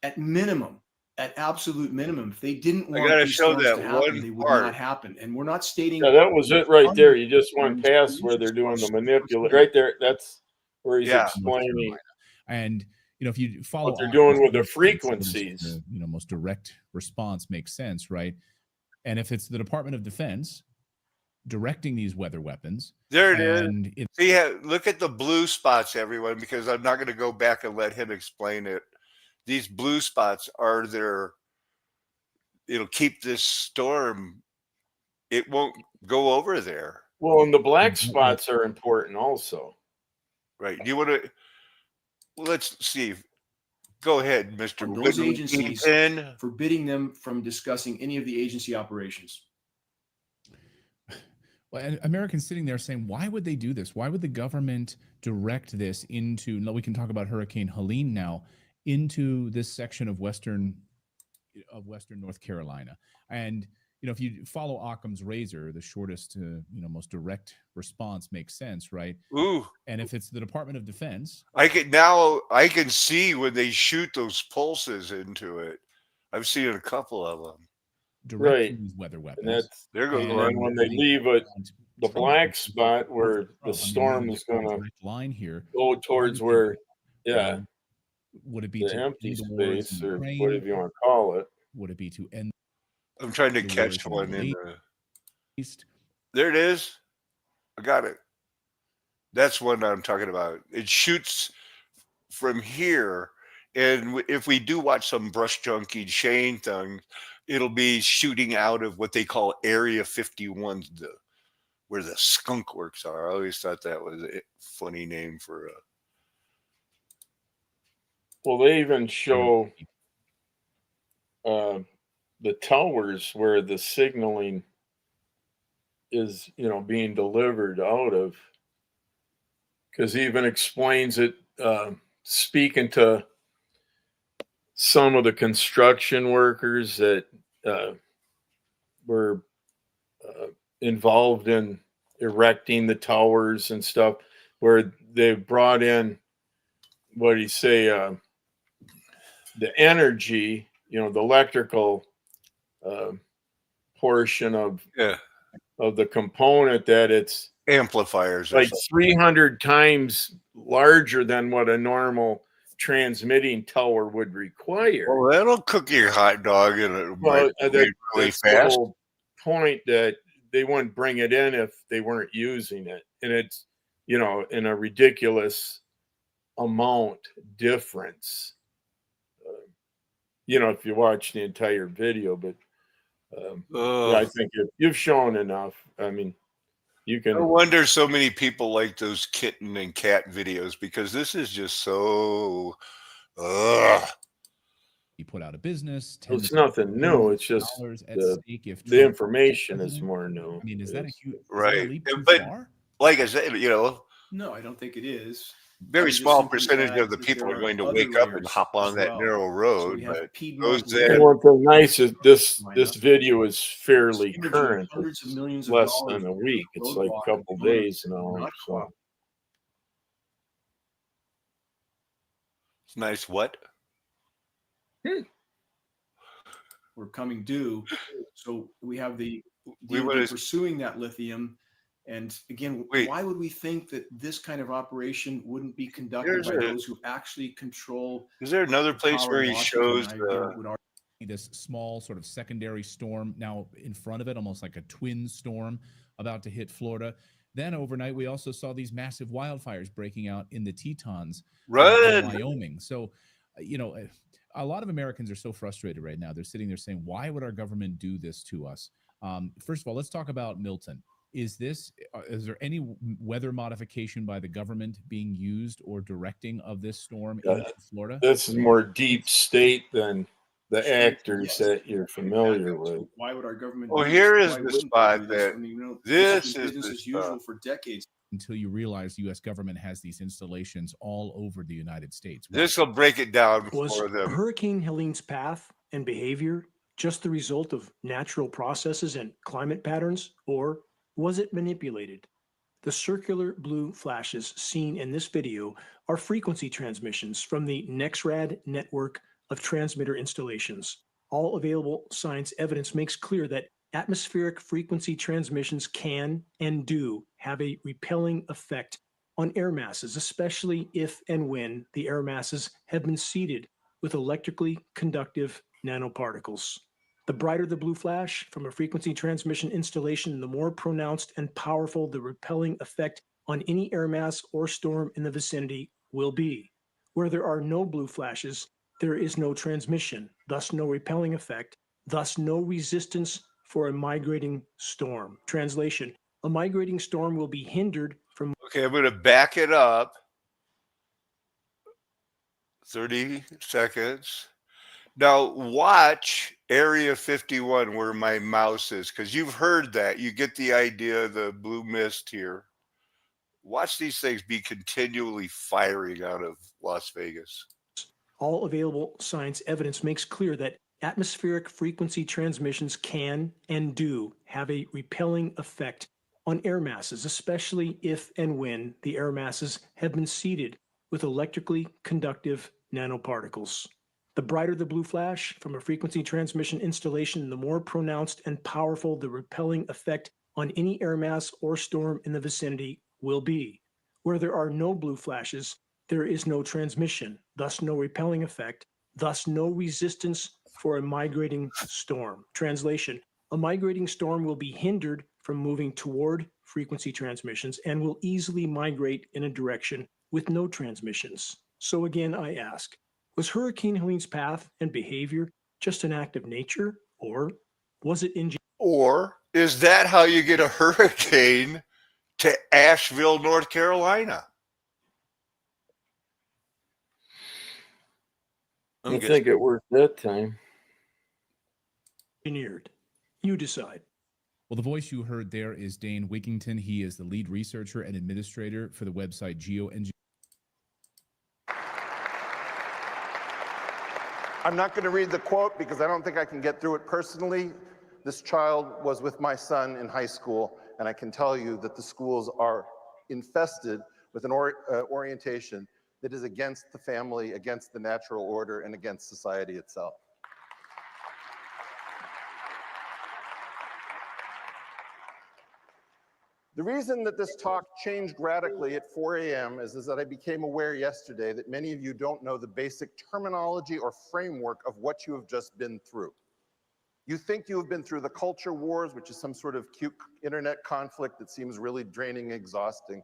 at minimum, at absolute minimum. If they didn't want these storms to happen, they would not happen. And we're not stating. Yeah, that was it right there. You just went past where they're doing the manipulation. Right there, that's where he's explaining. And if you follow what they're doing with the frequencies, the most direct response makes sense, right? And if it's the Department of Defense directing these weather weapons, there it is. See, look at the blue spots, everyone, because I'm not going to go back and let him explain it. these blue spots are there. It'll keep this storm. It won't go over there. Well, and the black spots are important also. Right. Do you want to? Let's see. Go ahead, Mr. On those Whitney agencies, Pen. forbidding them from discussing any of the agency operations. Well, and Americans sitting there saying, why would they do this? Why would the government direct this into, no, we can talk about Hurricane Helene now, into this section of Western North Carolina? And, you know, if you follow Occam's razor, the shortest, most direct response makes sense, right? Ooh. And if it's the Department of Defense. I can see when they shoot those pulses into it. I've seen a couple of them. Directing these weather weapons. There goes And one. then when they leave the black spot where the storm is going to line here go towards where, would it be the to empty end the wars space in or Ukraine? whatever you want to call it? Would it be to end? I'm trying to the catch wars one the in Middle the. East? There it is. I got it. That's what I'm talking about. It shoots from here, and if we do watch some brush junkie Shane thing, it'll be shooting out of what they call Area 51, where the skunk works are. I always thought that was a funny name for a. Well, they even show the towers where the signaling is, being delivered out of. Because he even explains it, speaking to some of the construction workers that were involved in erecting the towers and stuff, where they brought in, what do you say, the energy, the electrical portion of the component, that it's amplifiers, like 300 times larger than what a normal transmitting tower would require. Well, that'll cook your hot dog in a really that's fast. The whole point, that they wouldn't bring it in if they weren't using it, and it's in a ridiculous amount difference. If you watch the entire video, but I think you've shown enough. I mean, you can. No wonder so many people like those kitten and cat videos, because this is just so. He put out a business. It's nothing new. It's just the information is more new. I mean, is that a huge right? But like I said, no, I don't think it is. Very small percentage of the people are going to wake up and hop on that narrow road. So but Piedmont those that, what's nice is this video is fairly current. Hundreds of millions of less dollars than a week. It's like a roadblock couple days now. So. It's nice. What? We're coming due, so we have the We DoD would- pursuing that lithium. And again, why would we think that this kind of operation wouldn't be conducted by those who actually control? Is there another place power where in he Washington? shows would argue this small sort of secondary storm now in front of it, almost like a twin storm about to hit Florida? Then overnight, we also saw these massive wildfires breaking out in the Tetons, in Wyoming. So, a lot of Americans are so frustrated right now. They're sitting there saying, why would our government do this to us? First of all, let's talk about Milton. Is there any weather modification by the government being used or directing of this storm into Florida? This is more deep state than the actors that you're familiar with. Why would our government? Well, do here this? is Why the wouldn't they spot do this? that I mean, this has is been business the as usual spot. for decades. Until you realize the U.S. government has these installations all over the United States. This will break it down Was for them. Hurricane Helene's path and behavior just the result of natural processes and climate patterns, or was it manipulated? The circular blue flashes seen in this video are frequency transmissions from the NEXRAD network of transmitter installations. All available science evidence makes clear that atmospheric frequency transmissions can and do have a repelling effect on air masses, especially if and when the air masses have been seeded with electrically conductive nanoparticles. The brighter the blue flash from a frequency transmission installation, the more pronounced and powerful the repelling effect on any air mass or storm in the vicinity will be. Where there are no blue flashes, there is no transmission, thus no repelling effect, thus no resistance for a migrating storm. Translation, a migrating storm will be hindered from... Okay, I'm going to back it up. 30 seconds. Now watch Area 51 where my mouse is, because you've heard that. You get the idea of the blue mist here. Watch these things be continually firing out of Las Vegas. All available science evidence makes clear that atmospheric frequency transmissions can and do have a repelling effect on air masses, especially if and when the air masses have been seeded with electrically conductive nanoparticles. The brighter the blue flash from a frequency transmission installation, the more pronounced and powerful the repelling effect on any air mass or storm in the vicinity will be. Where there are no blue flashes, there is no transmission, thus no repelling effect, thus no resistance for a migrating storm. Translation, a migrating storm will be hindered from moving toward frequency transmissions and will easily migrate in a direction with no transmissions. So again, I ask, was Hurricane Helene's path and behavior just an act of nature, or was it engineered? Or is that how you get a hurricane to Asheville, North Carolina? I think it worked that time. Engineered. You decide. Well, the voice you heard there is Dane Wigington. He is the lead researcher and administrator for the website Geoengineering. I'm not going to read the quote because I don't think I can get through it personally. This child was with my son in high school, and I can tell you that the schools are infested with an orientation that is against the family, against the natural order, and against society itself. The reason that this talk changed radically at 4 a.m. is that I became aware yesterday that many of you don't know the basic terminology or framework of what you have just been through. You think you have been through the culture wars, which is some sort of cute internet conflict that seems really draining, exhausting.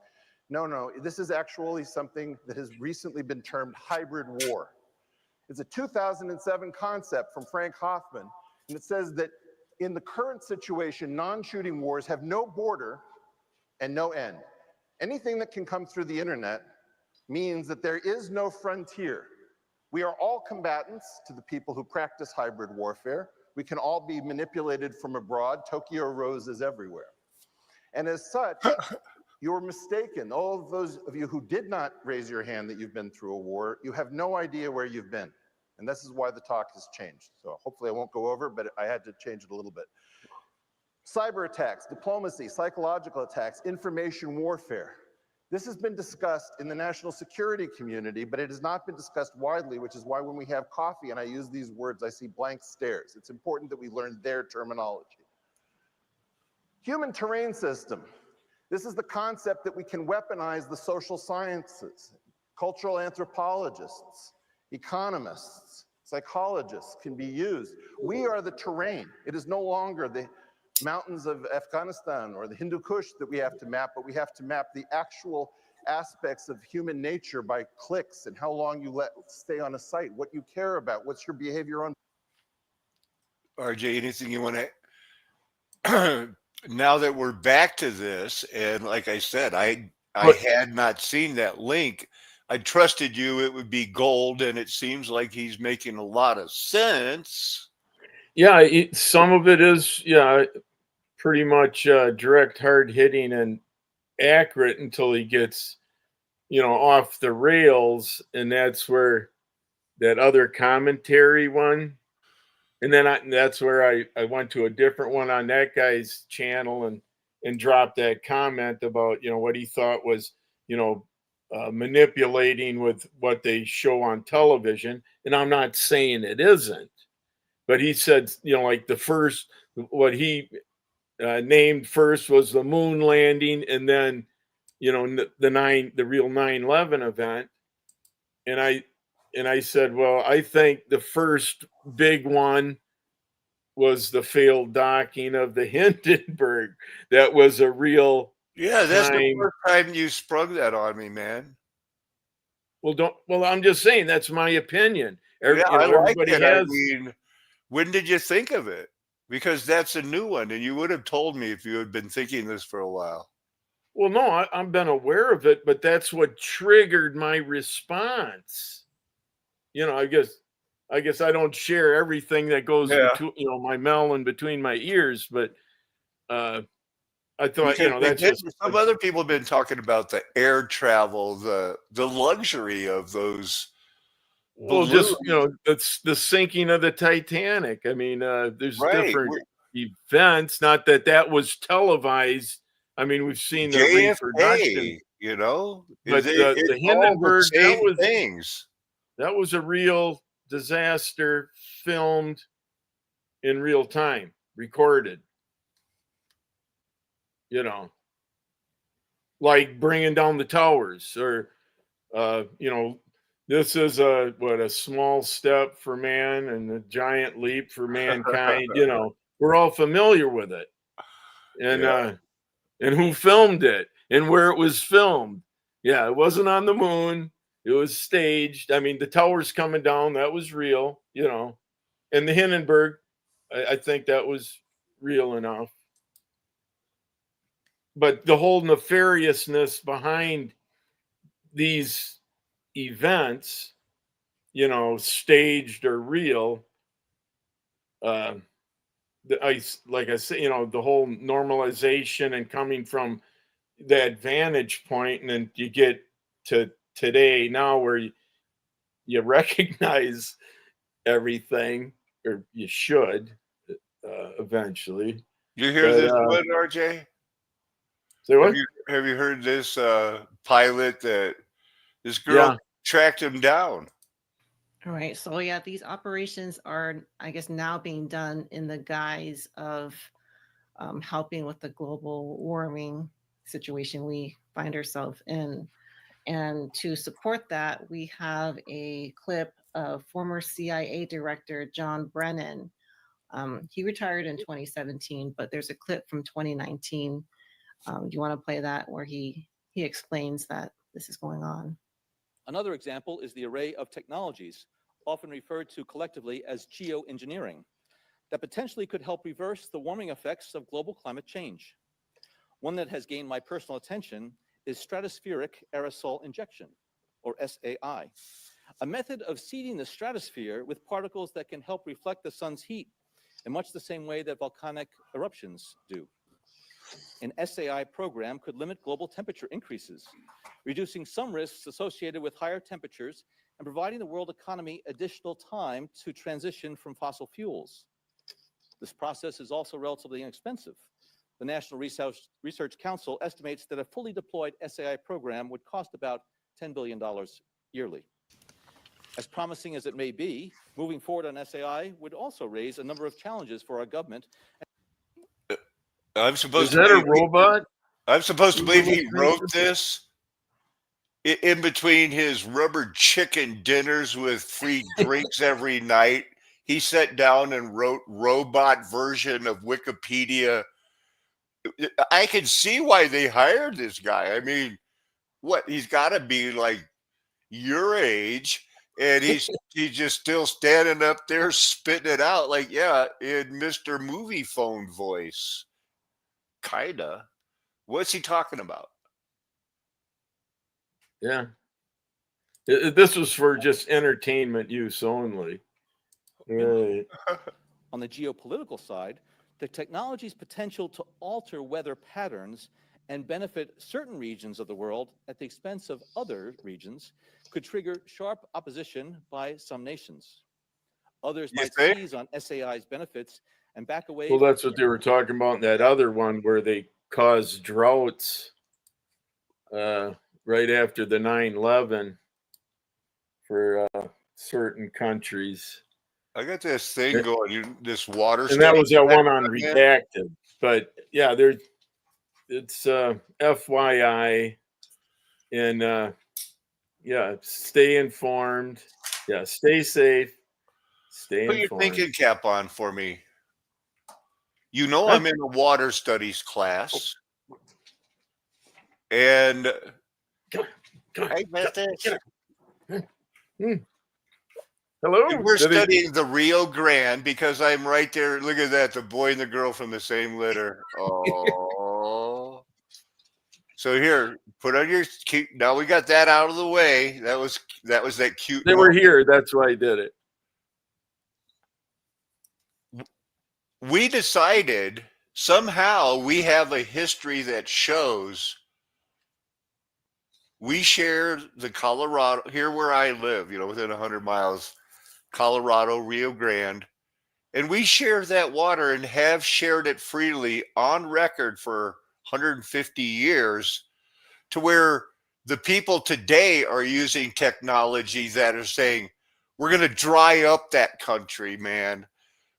No, this is actually something that has recently been termed hybrid war. It's a 2007 concept from Frank Hoffman, and it says that in the current situation, non-shooting wars have no border and no end. Anything that can come through the internet means that there is no frontier. We are all combatants to the people who practice hybrid warfare. We can all be manipulated from abroad. Tokyo roses everywhere. And as such, you're mistaken. All of those of you who did not raise your hand that you've been through a war, you have no idea where you've been. And this is why the talk has changed. So hopefully I won't go over, but I had to change it a little bit. Cyber attacks, diplomacy, psychological attacks, information warfare. This has been discussed in the national security community, but it has not been discussed widely, which is why when we have coffee and I use these words, I see blank stares. It's important that we learn their terminology. Human terrain system. This is the concept that we can weaponize the social sciences. Cultural anthropologists, economists, psychologists can be used. We are the terrain. It is no longer the mountains of Afghanistan or the Hindu Kush that we have to map, but we have to map the actual aspects of human nature by clicks and how long you stay on a site, what you care about, what's your behavior on. RJ, anything you want to? Now that we're back to this, and like I said, I had not seen that link. I trusted you; it would be gold, and it seems like he's making a lot of sense. Yeah, some of it is, pretty much direct, hard hitting, and accurate until he gets, off the rails, and that's where that other commentary one, and then that's where I went to a different one on that guy's channel and dropped that comment about what he thought was manipulating with what they show on television, and I'm not saying it isn't, but he said like the first what he named first was the moon landing, and then the real 9/11 event, and I said, well, I think the first big one was the failed docking of the Hindenburg. That was a real that's the first time you sprung that on me, man. Well, I'm just saying that's my opinion. Yeah, I like everybody it. I has. mean, when did you think of it? Because that's a new one, and you would have told me if you had been thinking this for a while. Well, no, I've been aware of it, but that's what triggered my response. I guess I don't share everything that goes Yeah. between my melon between my ears, but I thought Because that's just some other people have been talking about the air travel, the luxury of those well, balloons. just that's the sinking of the Titanic. I mean, there's Right. different events. Not that was televised. I mean, we've seen the reproduction, JFK, but it's the all the Hindenburg same things. that was a real disaster filmed in real time, recorded. Like bringing down the towers, or this is a small step for man and a giant leap for mankind. We're all familiar with it, and Yeah. and who filmed it and where it was filmed. Yeah, it wasn't on the moon. It was staged. I mean, the towers coming down, that was real. And the Hindenburg, I think that was real enough. But the whole nefariousness behind these events, staged or real, like I say, the whole normalization and coming from that vantage point, and then you get to today now where you recognize everything, or you should eventually. You hear But, this one, RJ? Say what? Have you heard this pilot that this girl Yeah. tracked him down? All right. So yeah, these operations are, I guess, now being done in the guise of helping with the global warming situation we find ourselves in. And to support that, we have a clip of former CIA Director John Brennan. He retired in 2017, but there's a clip from 2019. Do you want to play that where he explains that this is going on? Another example is the array of technologies, often referred to collectively as geoengineering, that potentially could help reverse the warming effects of global climate change. One that has gained my personal attention is stratospheric aerosol injection, or SAI, a method of seeding the stratosphere with particles that can help reflect the sun's heat in much the same way that volcanic eruptions do. An SAI program could limit global temperature increases, reducing some risks associated with higher temperatures and providing the world economy additional time to transition from fossil fuels. This process is also relatively inexpensive. The National Research Council estimates that a fully deployed SAI program would cost about $10 billion yearly. As promising as it may be, moving forward on SAI would also raise a number of challenges for our government. I'm supposed Is to that a believe robot? I'm supposed to believe he wrote this in between his rubber chicken dinners with free drinks every night. He sat down and wrote robot version of Wikipedia. I can see why they hired this guy. I mean, he's got to be like your age, and he's just still standing up there spitting it out like, yeah, in Mr. Movie Phone voice. Kinda. What's he talking about? Yeah. This was for just entertainment use only. Right. On the geopolitical side, the technology's potential to alter weather patterns and benefit certain regions of the world at the expense of other regions could trigger sharp opposition by some nations. Others might seize on SAI's benefits and back away. Well, that's what they were talking about in that other one where they caused droughts right after the 9/11 for certain countries. I got this thing going, this water. And that was that one on redacted. But yeah, it's FYI, and yeah, stay informed. Yeah, stay safe. Stay Put informed. your thinking cap on for me. I'm in a water studies class. And hey, Hello. And we're studying the Rio Grande because I'm right there. Look at that, the boy and the girl from the same litter. Oh. So here, put on your cute. Now we got that out of the way. That was that cute. They were moment. here. That's why I did it. We decided somehow we have a history that shows we share the Colorado here where I live, within 100 miles, Colorado, Rio Grande, and we share that water and have shared it freely on record for 150 years, to where the people today are using technology that are saying we're going to dry up that country, man.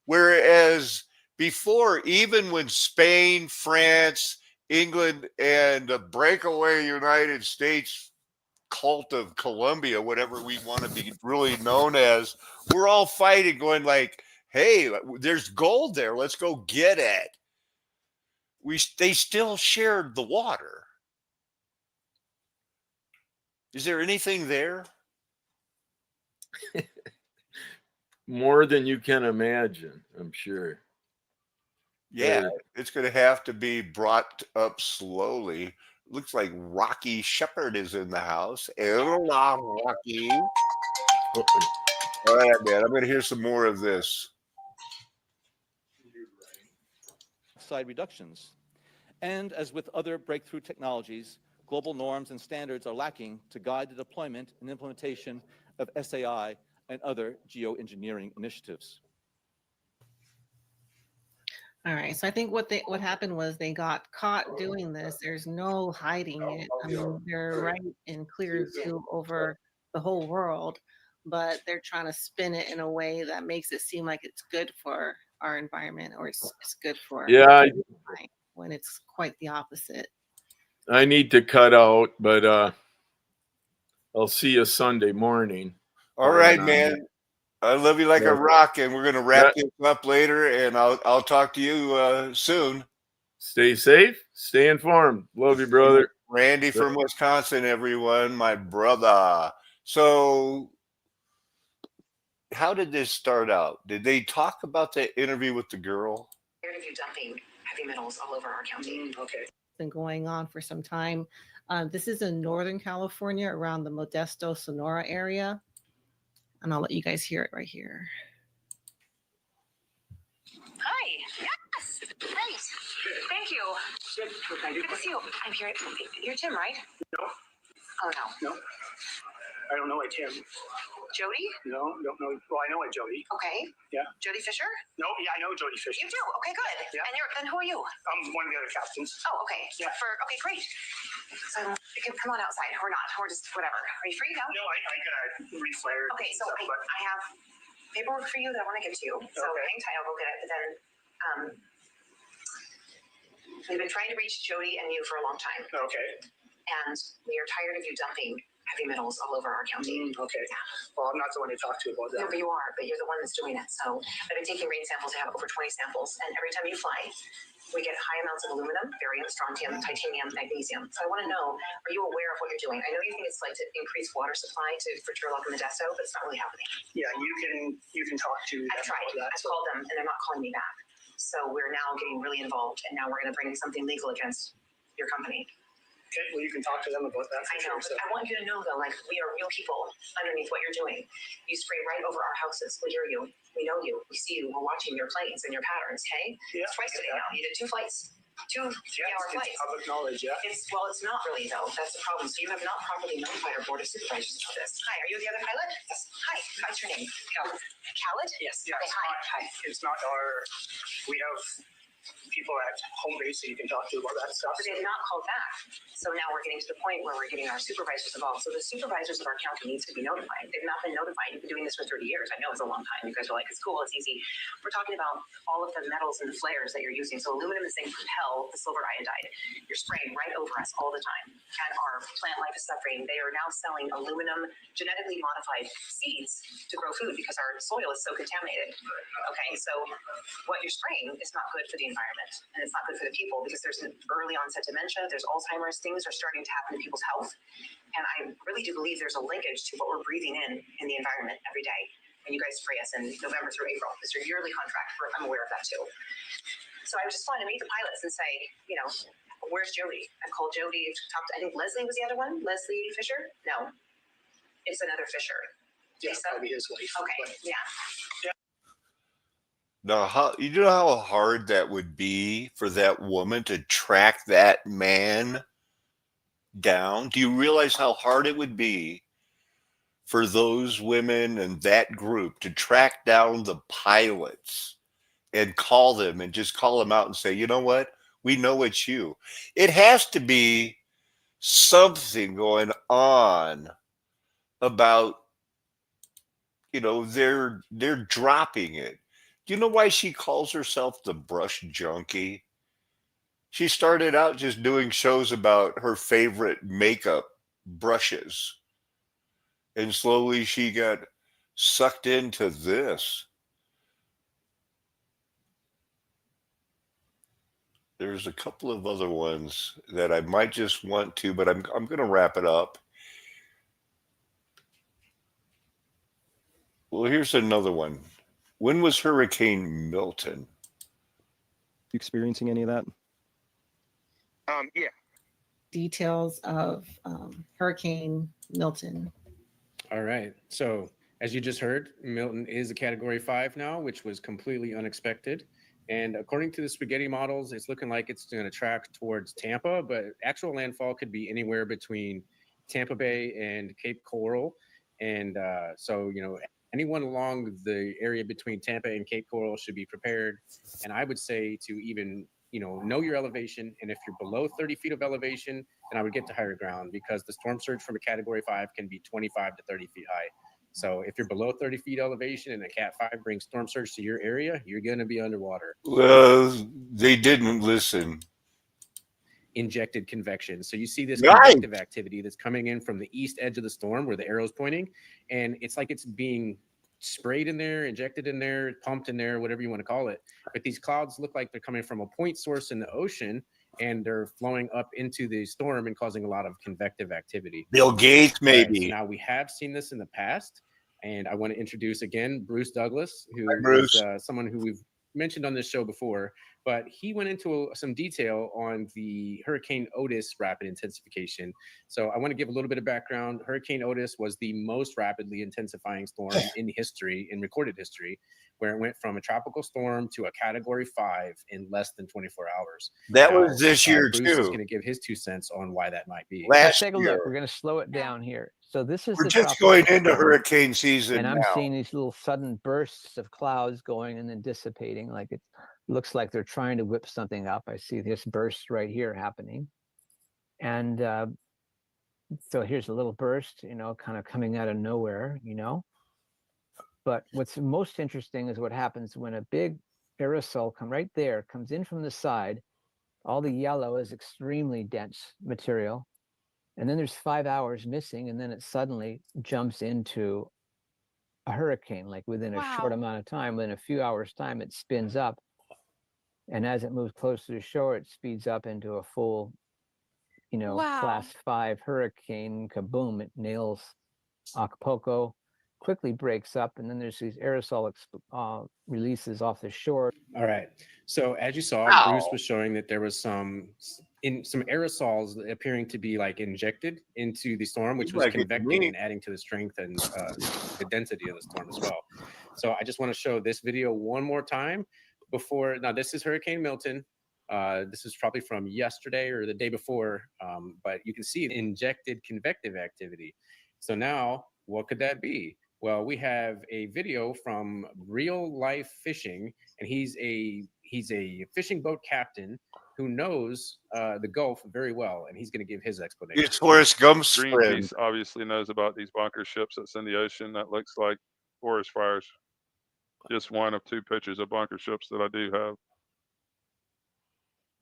Whereas before, even when Spain, France, England, and the breakaway United States cult of Colombia, whatever we want to be really known as, we're all fighting, going like, hey, there's gold there. Let's go get it. They still shared the water. Is there anything there? More than you can imagine, I'm sure. Yeah, it's going to have to be brought up slowly. Looks like Rocky Shepherd is in the house. Hello, Rocky. All right, man. I'm going to hear some more of this. Side reductions. And as with other breakthrough technologies, global norms and standards are lacking to guide the deployment and implementation of SAI and other geoengineering initiatives. All right, so I think what happened was they got caught doing this. There's no hiding it. I mean, they're right and clear view over the whole world, but they're trying to spin it in a way that makes it seem like it's good for our environment, or it's good for when it's quite the opposite. I need to cut out, but I'll see you Sunday morning. All right, man. I love you like a rock, and we're going to wrap this up later, and I'll talk to you soon. Stay safe. Stay informed. Love you, brother. Randy from Wisconsin, everyone, my brother. So how did this start out? Did they talk about the interview with the girl? Of you dumping heavy metals all over our county. Okay. It's been going on for some time. This is in Northern California, around the Modesto, Sonora area. And I'll let you guys hear it right here. Hi. Yes. Great. Thank you. Good to see you. I'm here. You're Tim, right? No. Oh, no. No. I don't know a Tim. Jody? No, don't know. Well, I know a Jody. Okay. Yeah. Jody Fisher? No, yeah, I know Jody Fisher. You do? Okay, good. Yeah. And then who are you? I'm one of the other captains. Oh, okay. Yeah. Okay, great. So you can come on outside or not, or just whatever. Are you free now? No, I gotta reflare. Okay, so I have paperwork for you that I want to give to you. So hang tight, I'll go get it. But then we've been trying to reach Jody and you for a long time. Okay. And we are tired of you dumping heavy metals all over our county. Okay. Well, I'm not the one to talk to about that. No, but you are. But you're the one that's doing it. So I've been taking rain samples. I have over 20 samples. And every time you fly, we get high amounts of aluminum, barium, strontium, titanium, magnesium. So I want to know, are you aware of what you're doing? I know you think it's like to increase water supply for Turlock and Modesto, but it's not really happening. Yeah, you can talk to them. I've tried. I've called them, and they're not calling me back. So we're now getting really involved, and now we're going to bring something legal against your company. Okay, well, you can talk to them about that. I know, but I want you to know, though, like, we are real people underneath what you're doing. You spray right over our houses. We hear you. We know you. We see you. We're watching your planes and your patterns, hey? Yeah. Twice today now. You did 2 flights. 2 3-hour flights. It's public knowledge, yeah. It's not really, though. That's the problem. So you have not properly notified our board of supervisors about this. Hi, are you the other pilot? Yes. Hi, what's your name? Khaled. Khaled? Yes. Yeah, okay, hi. It's not we have people at home base that you can talk to about that stuff. But they have not called back. So now we're getting to the point where we're getting our supervisors involved. So the supervisors of our county needs to be notified. They've not been notified. You've been doing this for 30 years. I know it's a long time. You guys are like, it's cool, it's easy. We're talking about all of the metals and the flares that you're using. So aluminum is saying propel the silver iodide. You're spraying right over us all the time. And our plant life is suffering. They are now selling aluminum genetically modified seeds to grow food because our soil is so contaminated. Okay, so what you're spraying is not good for the environment, and it's not good for the people because there's an early onset dementia, there's Alzheimer's, things are starting to happen to people's health. And I really do believe there's a linkage to what we're breathing in the environment every day. and you guys spray us in November through April. It's your yearly contract. I'm aware of that too. So I just wanted to meet the pilots and say, where's Jody? I called Jody. I think Leslie was the other one. Leslie Fisher? No, it's another Fisher. Yeah, probably his wife. Okay, yeah. Now, you know how hard that would be for that woman to track that man down? Do you realize how hard it would be for those women and that group to track down the pilots and call them and just call them out and say, you know what? We know it's you. It has to be something going on about, they're dropping it. Do you know why she calls herself the brush junkie? She started out just doing shows about her favorite makeup brushes. And slowly she got sucked into this. There's a couple of other ones that I might just want to, but I'm going to wrap it up. Well, here's another one. When was Hurricane Milton? Experiencing any of that? Yeah. Details of Hurricane Milton. All right. So, as you just heard, Milton is a Category 5 now, which was completely unexpected. And according to the spaghetti models, it's looking like it's going to track towards Tampa, but actual landfall could be anywhere between Tampa Bay and Cape Coral. And so, anyone along the area between Tampa and Cape Coral should be prepared. And I would say to even, know your elevation. And if you're below 30 feet of elevation, then I would get to higher ground, because the storm surge from a Category 5 can be 25 to 30 feet high. So if you're below 30 feet elevation and a Cat 5 brings storm surge to your area, you're going to be underwater. Well, they didn't listen. Injected convection. So you see this Right. convective activity that's coming in from the east edge of the storm where the arrow's pointing, and it's like it's being sprayed in there, injected in there, pumped in there, whatever you want to call it. But these clouds look like they're coming from a point source in the ocean, and they're flowing up into the storm and causing a lot of convective activity. Bill Gates, All right, maybe. so now we have seen this in the past, and I want to introduce again Bruce Douglas, who Hi, Bruce. is someone who we've mentioned on this show before, but he went into some detail on the Hurricane Otis rapid intensification. So I want to give a little bit of background. Hurricane Otis was the most rapidly intensifying storm in history, in recorded history, where it went from a tropical storm to a Category 5 in less than 24 hours. That Now, was this year, Bruce is too. going to give his 2 cents on why that might be. Last Take a year. look. We're going to slow it down here. So this is We're the just tropical going into storm, hurricane season and I'm now. seeing these little sudden bursts of clouds going and then dissipating. Like it looks like they're trying to whip something up. I see this burst right here happening, and so here's a little burst, kind of coming out of nowhere, But what's most interesting is what happens when a big aerosol comes in from the side. All the yellow is extremely dense material. And then there's 5 hours missing, and then it suddenly jumps into a hurricane, like within a short amount of time. Within a few hours' time, it spins up. And as it moves closer to shore, it speeds up into a full, Class 5 hurricane. Kaboom, it nails Acapulco, quickly breaks up, and then there's these aerosol releases off the shore. All right. So as you saw, Bruce was showing that there was some aerosols appearing to be like injected into the storm, which was Like it to convecting me. and adding to the strength and the density of the storm as well. So I just want to show this video one more time before. Now this is Hurricane Milton. This is probably from yesterday or the day before, but you can see injected convective activity. So now what could that be? Well, we have a video from Real Life Fishing, and he's a fishing boat captain who knows the Gulf very well, and he's going to give his explanation. It's Forrest Gump's friend. Greenpeace obviously knows about these bunker ships that's in the ocean. That looks like forest fires. Just one of 2 pictures of bunker ships that I do have.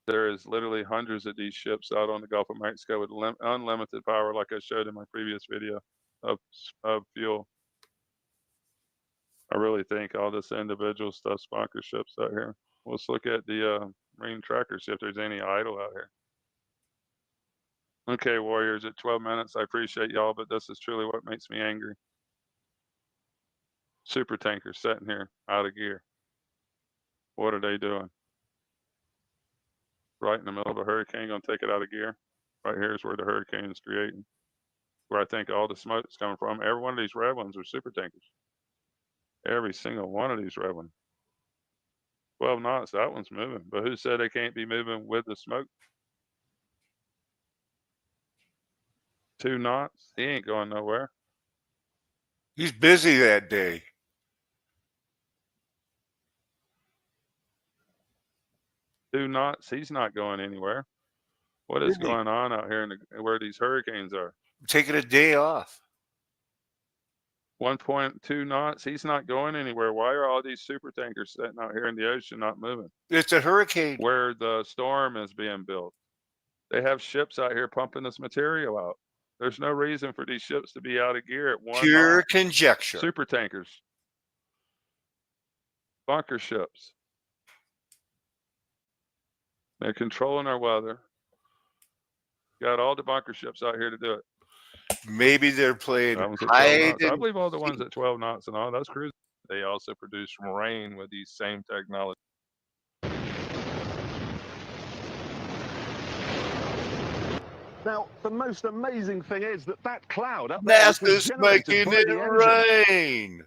There is literally hundreds of these ships out on the Gulf of Mexico with unlimited power, like I showed in my previous video of fuel. I really think all this individual stuff's bunker ships out here. Let's look at the marine tracker, see if there's any idle out here. Okay, warriors, at 12 minutes, I appreciate y'all, but this is truly what makes me angry. super tankers sitting here out of gear. What are they doing? Right in the middle of a hurricane, gonna take it out of gear. Right here is where the hurricane is creating, where I think all the smoke is coming from. Every one of these red ones are super tankers. Every single one of these red ones. 12 knots, that one's moving. But who said they can't be moving with the smoke? 2 knots, he ain't going nowhere. He's busy that day. Two knots, he's not going anywhere. What is going on out here in where these hurricanes are? Taking a day off. 1.2 knots, he's not going anywhere. Why are all these super tankers sitting out here in the ocean not moving? It's a hurricane. Where the storm is being built. They have ships out here pumping this material out. There's no reason for these ships to be out of gear at 1 Pure knot. conjecture. Super tankers. Bunker ships. They're controlling our weather. Got all the bunker ships out here to do it. Maybe they're playing That one's at 12 hide knots. I and believe all the ones at 12 knots and all, that's cruising. They also produce rain with these same technology. Now, the most amazing thing is that cloud up there was NASA's generated making by it the engine. rain.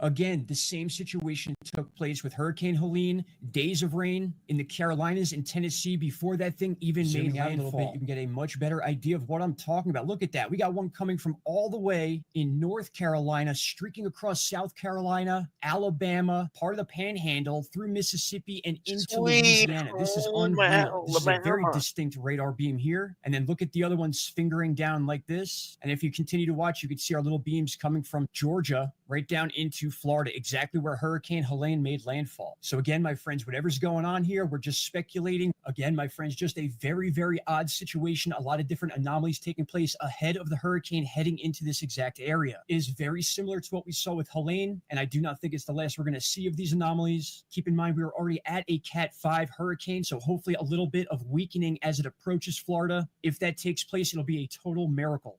Again, the same situation took place with Hurricane Helene, days of rain in the Carolinas and Tennessee before that thing even made Zooming out a little landfall. bit, You can get a much better idea of what I'm talking about. Look at that. We got one coming from all the way in North Carolina, streaking across South Carolina, Alabama, part of the Panhandle, through Mississippi and into Sweet Louisiana. This is unreal. home This is a very Alabama. distinct radar beam here. And then look at the other ones fingering down like this. And if you continue to watch, you can see our little beams coming from Georgia right down into Florida, exactly where Hurricane Helene made landfall. So again, my friends, whatever's going on here, we're just speculating. Again, my friends, just a very, very odd situation. A lot of different anomalies taking place ahead of the hurricane heading into this exact area. It is very similar to what we saw with Helene, and I do not think it's the last we're going to see of these anomalies. Keep in mind, we are already at a Cat 5 hurricane, so hopefully a little bit of weakening as it approaches Florida. If that takes place, it'll be a total miracle.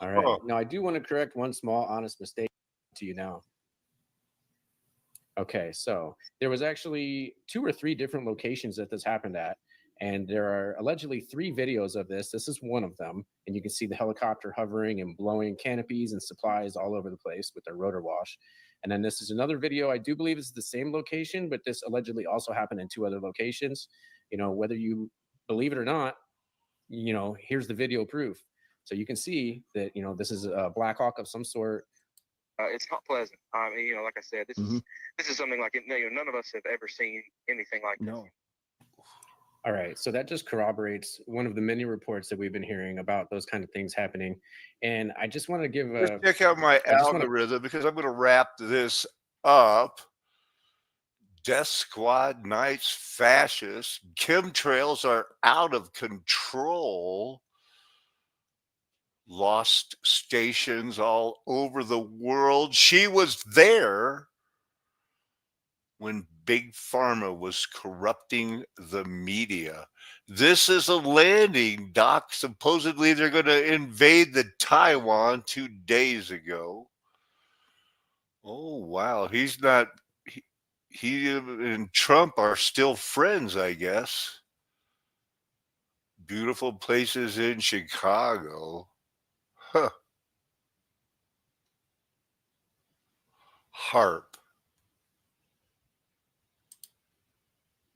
All right. Now, I do want to correct one small honest mistake to you now. Okay, so there was actually 2 or 3 different locations that this happened at, and there are allegedly 3 videos of this. This is one of them, and you can see the helicopter hovering and blowing canopies and supplies all over the place with their rotor wash. And then this is another video. I do believe it's the same location, but this allegedly also happened in 2 other locations. You know, whether you believe it or not, you know, here's the video proof. So you can see that, you know, this is a Black Hawk of some sort. It's not pleasant. I mean, you know, like I said, this is something like you know, none of us have ever seen anything like this. No. All right, so that just corroborates one of the many reports that we've been hearing about those kind of things happening. And I just want to give Just check out my algorithm because I'm going to wrap this up. Death Squad Knights fascists. Chemtrails are out of control. Lost stations all over the world. She was there when Big Pharma was corrupting the media. This is a landing dock. Supposedly they're going to invade the Taiwan 2 days ago. Oh, wow. He's not, he and Trump are still friends, I guess. Beautiful places in Chicago. Huh. HARP.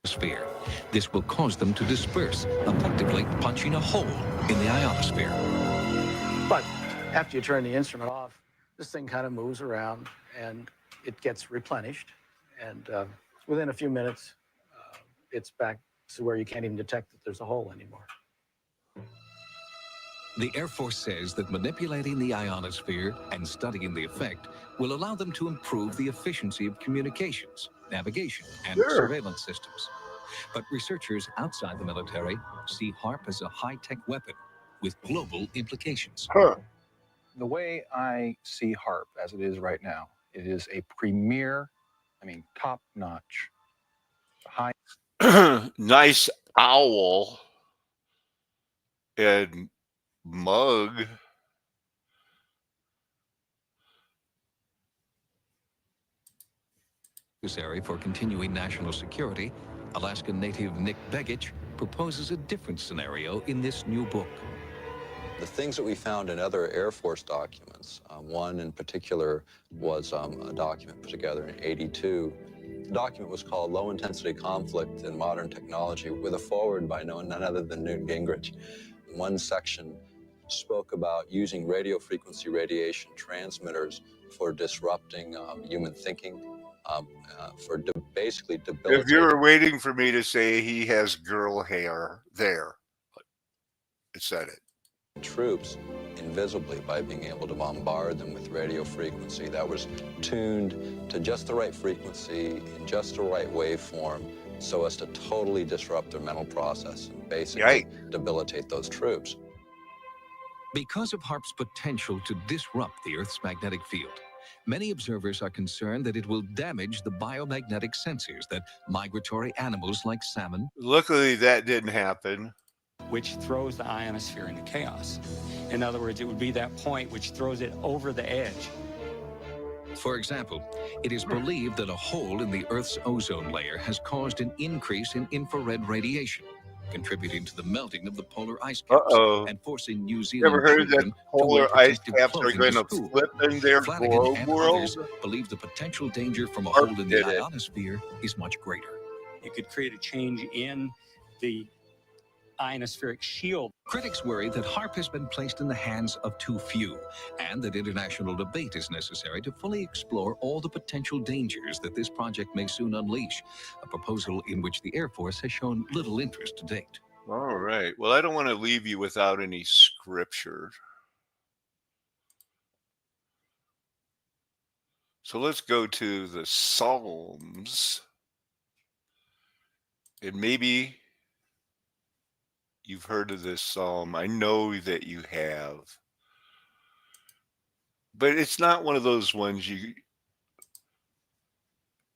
Sphere. This will cause them to disperse, effectively punching a hole in the ionosphere. But after you turn the instrument off, this thing kind of moves around and it gets replenished. And within a few minutes, it's back to where you can't even detect that there's a hole anymore. The Air Force says that manipulating the ionosphere and studying the effect will allow them to improve the efficiency of communications, navigation, and surveillance systems. But researchers outside the military see HARP as a high-tech weapon with global implications. The way I see HARP as it is right now, it is a premier, top-notch, high... Nice owl and mug. Necessary for continuing national security, Alaskan native Nick Begich proposes a different scenario in this new book. The things that we found in other Air Force documents, one in particular was a document put together in '82. The document was called Low Intensity Conflict in Modern Technology, with a foreword by none other than Newt Gingrich. One section spoke about using radio frequency radiation transmitters for disrupting human thinking, basically If debilitating. you were waiting for me to say he has girl hair, there, it said it. Troops invisibly by being able to bombard them with radio frequency that was tuned to just the right frequency in just the right waveform so as to totally disrupt their mental process and basically debilitate those troops. Because of HAARP's potential to disrupt the Earth's magnetic field, many observers are concerned that it will damage the biomagnetic sensors that migratory animals like salmon. Luckily, that didn't happen. Which throws the ionosphere into chaos. In other words, it would be that point which throws it over the edge. For example, it is believed that a hole in the Earth's ozone layer has caused an increase in infrared radiation, contributing to the melting of the polar ice caps and forcing New You Zealand ever heard that children to wear polar ice protective caps are clothing going to to school. flip in their Flanagan globe and world? others believe the potential danger from a HAARP hole in the did it. ionosphere is much greater. It could create a change in the ionospheric shield. Critics worry that HAARP has been placed in the hands of too few, and that international debate is necessary to fully explore all the potential dangers that this project may soon unleash, a proposal in which the Air Force has shown little interest to date. All right. Well, I don't want to leave you without any scripture. So let's go to the Psalms. And maybe you've heard of this psalm. I know that you have. But it's not one of those ones you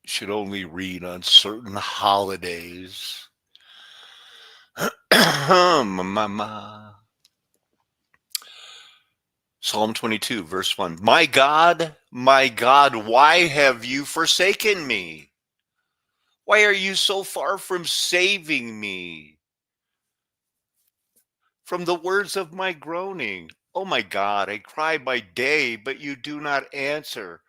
should only read on certain holidays. Psalm 22, verse 1. My God, why have you forsaken me? Why are you so far from saving me? From the words of my groaning. Oh my God, I cry by day, but you do not answer,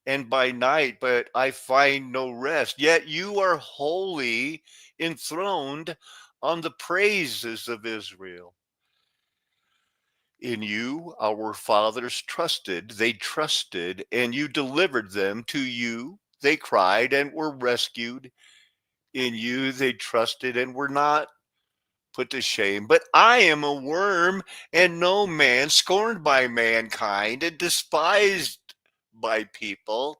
and by night, but I find no rest. Yet you are holy, enthroned on the praises of Israel. In you, our fathers trusted, they trusted, and you delivered them. To you, they cried and were rescued. In you, they trusted and were not put to shame. But I am a worm and no man, scorned by mankind and despised by people.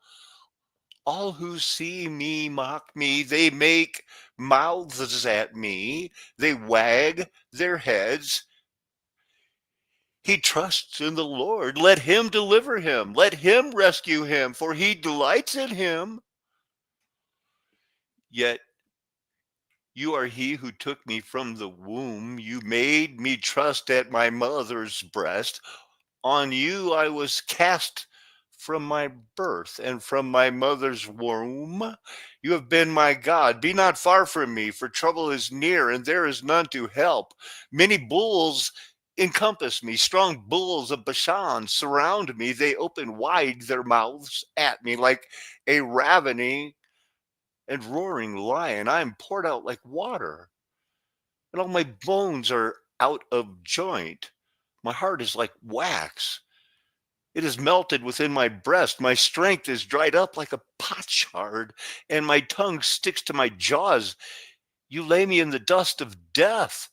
All who see me mock me. They make mouths at me. They wag their heads. He trusts in the Lord. Let him deliver him. Let him rescue him, for he delights in him. Yet you are he who took me from the womb. You made me trust at my mother's breast. On you I was cast from my birth, and from my mother's womb. You have been my God. Be not far from me, for trouble is near, and there is none to help. Many bulls encompass me. Strong bulls of Bashan surround me. They open wide their mouths at me like a ravening and roaring lion. I am poured out like water, and all my bones are out of joint. My heart is like wax. It is melted within my breast. My strength is dried up like a potsherd, and my tongue sticks to my jaws. You lay me in the dust of death,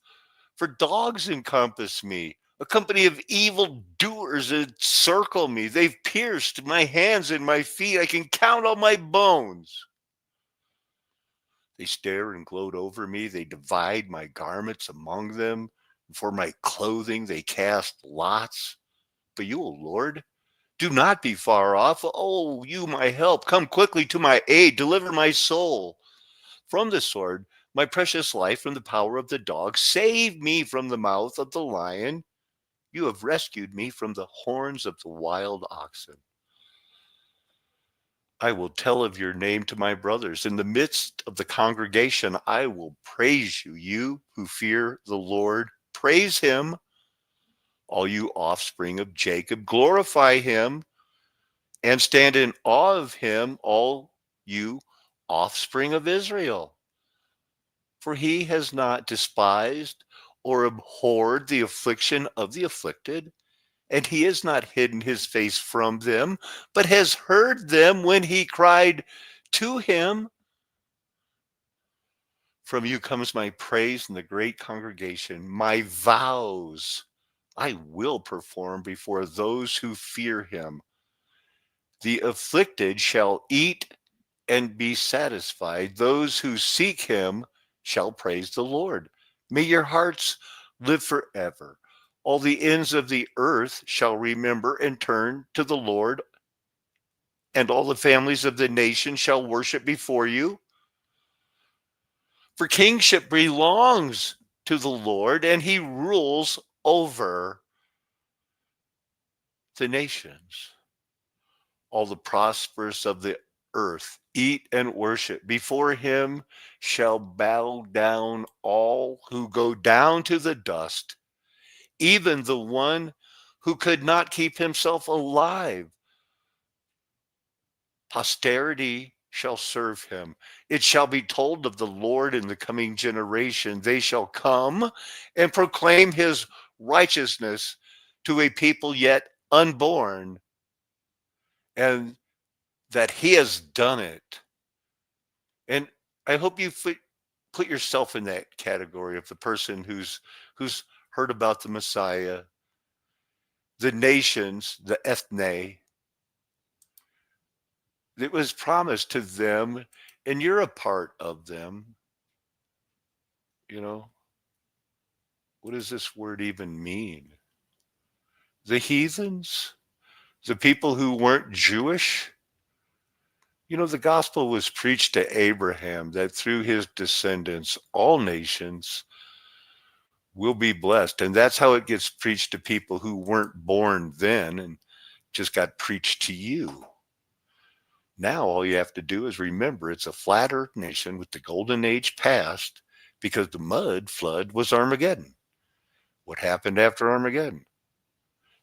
for dogs encompass me. A company of evil doers encircle me. They've pierced my hands and my feet. I can count all my bones. They stare and gloat over me. They divide my garments among them. For my clothing, they cast lots. But you, O Lord, do not be far off. Oh, you, my help, come quickly to my aid. Deliver my soul from the sword, my precious life from the power of the dog. Save me from the mouth of the lion. You have rescued me from the horns of the wild oxen. I will tell of your name to my brothers. In the midst of the congregation, I will praise you. You who fear the Lord, praise him. All you offspring of Jacob, glorify him and stand in awe of him, all you offspring of Israel. For he has not despised or abhorred the affliction of the afflicted, and he has not hidden his face from them, but has heard them when he cried to him. From you comes my praise in the great congregation. My vows I will perform before those who fear him. The afflicted shall eat and be satisfied. Those who seek him shall praise the Lord. May your hearts live forever. All the ends of the earth shall remember and turn to the Lord, and all the families of the nation shall worship before you. For kingship belongs to the Lord, and he rules over the nations. All the prosperous of the earth eat and worship. Before him shall bow down all who go down to the dust, even the one who could not keep himself alive. Posterity shall serve him. It shall be told of the Lord in the coming generation. They shall come and proclaim his righteousness to a people yet unborn, and that he has done it. And I hope you put yourself in that category of the person who's heard about the Messiah, the nations, the ethne. It was promised to them, and you're a part of them. You know, what does this word even mean? The heathens, the people who weren't Jewish. You know, the gospel was preached to Abraham that through his descendants, all nations will be blessed. And that's how it gets preached to people who weren't born then and just got preached to you. Now, all you have to do is remember it's a flat earth nation with the golden age past, because the mud flood was Armageddon. What happened after Armageddon?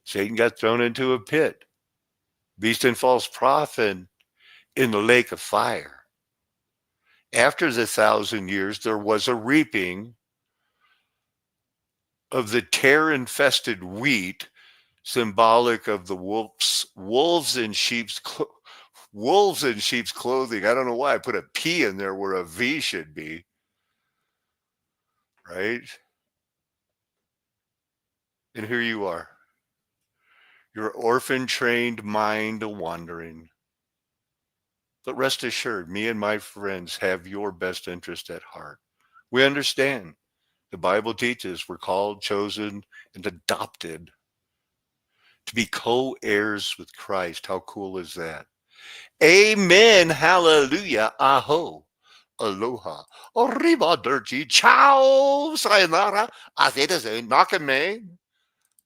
Satan got thrown into a pit. Beast and false prophet in the lake of fire. After the 1,000 years, there was a reaping of the tear-infested wheat, symbolic of the wolves in sheep's clothing. I don't know why I put a P in there where a V should be, right? And here you are, your orphan-trained mind wandering. But rest assured, me and my friends have your best interest at heart. We understand. The Bible teaches we're called, chosen, and adopted to be co-heirs with Christ. How cool is that? Amen. Hallelujah. Aho. Aloha. Arrivederci. Ciao. Sayonara. Auf Wiedersehen. Nakame.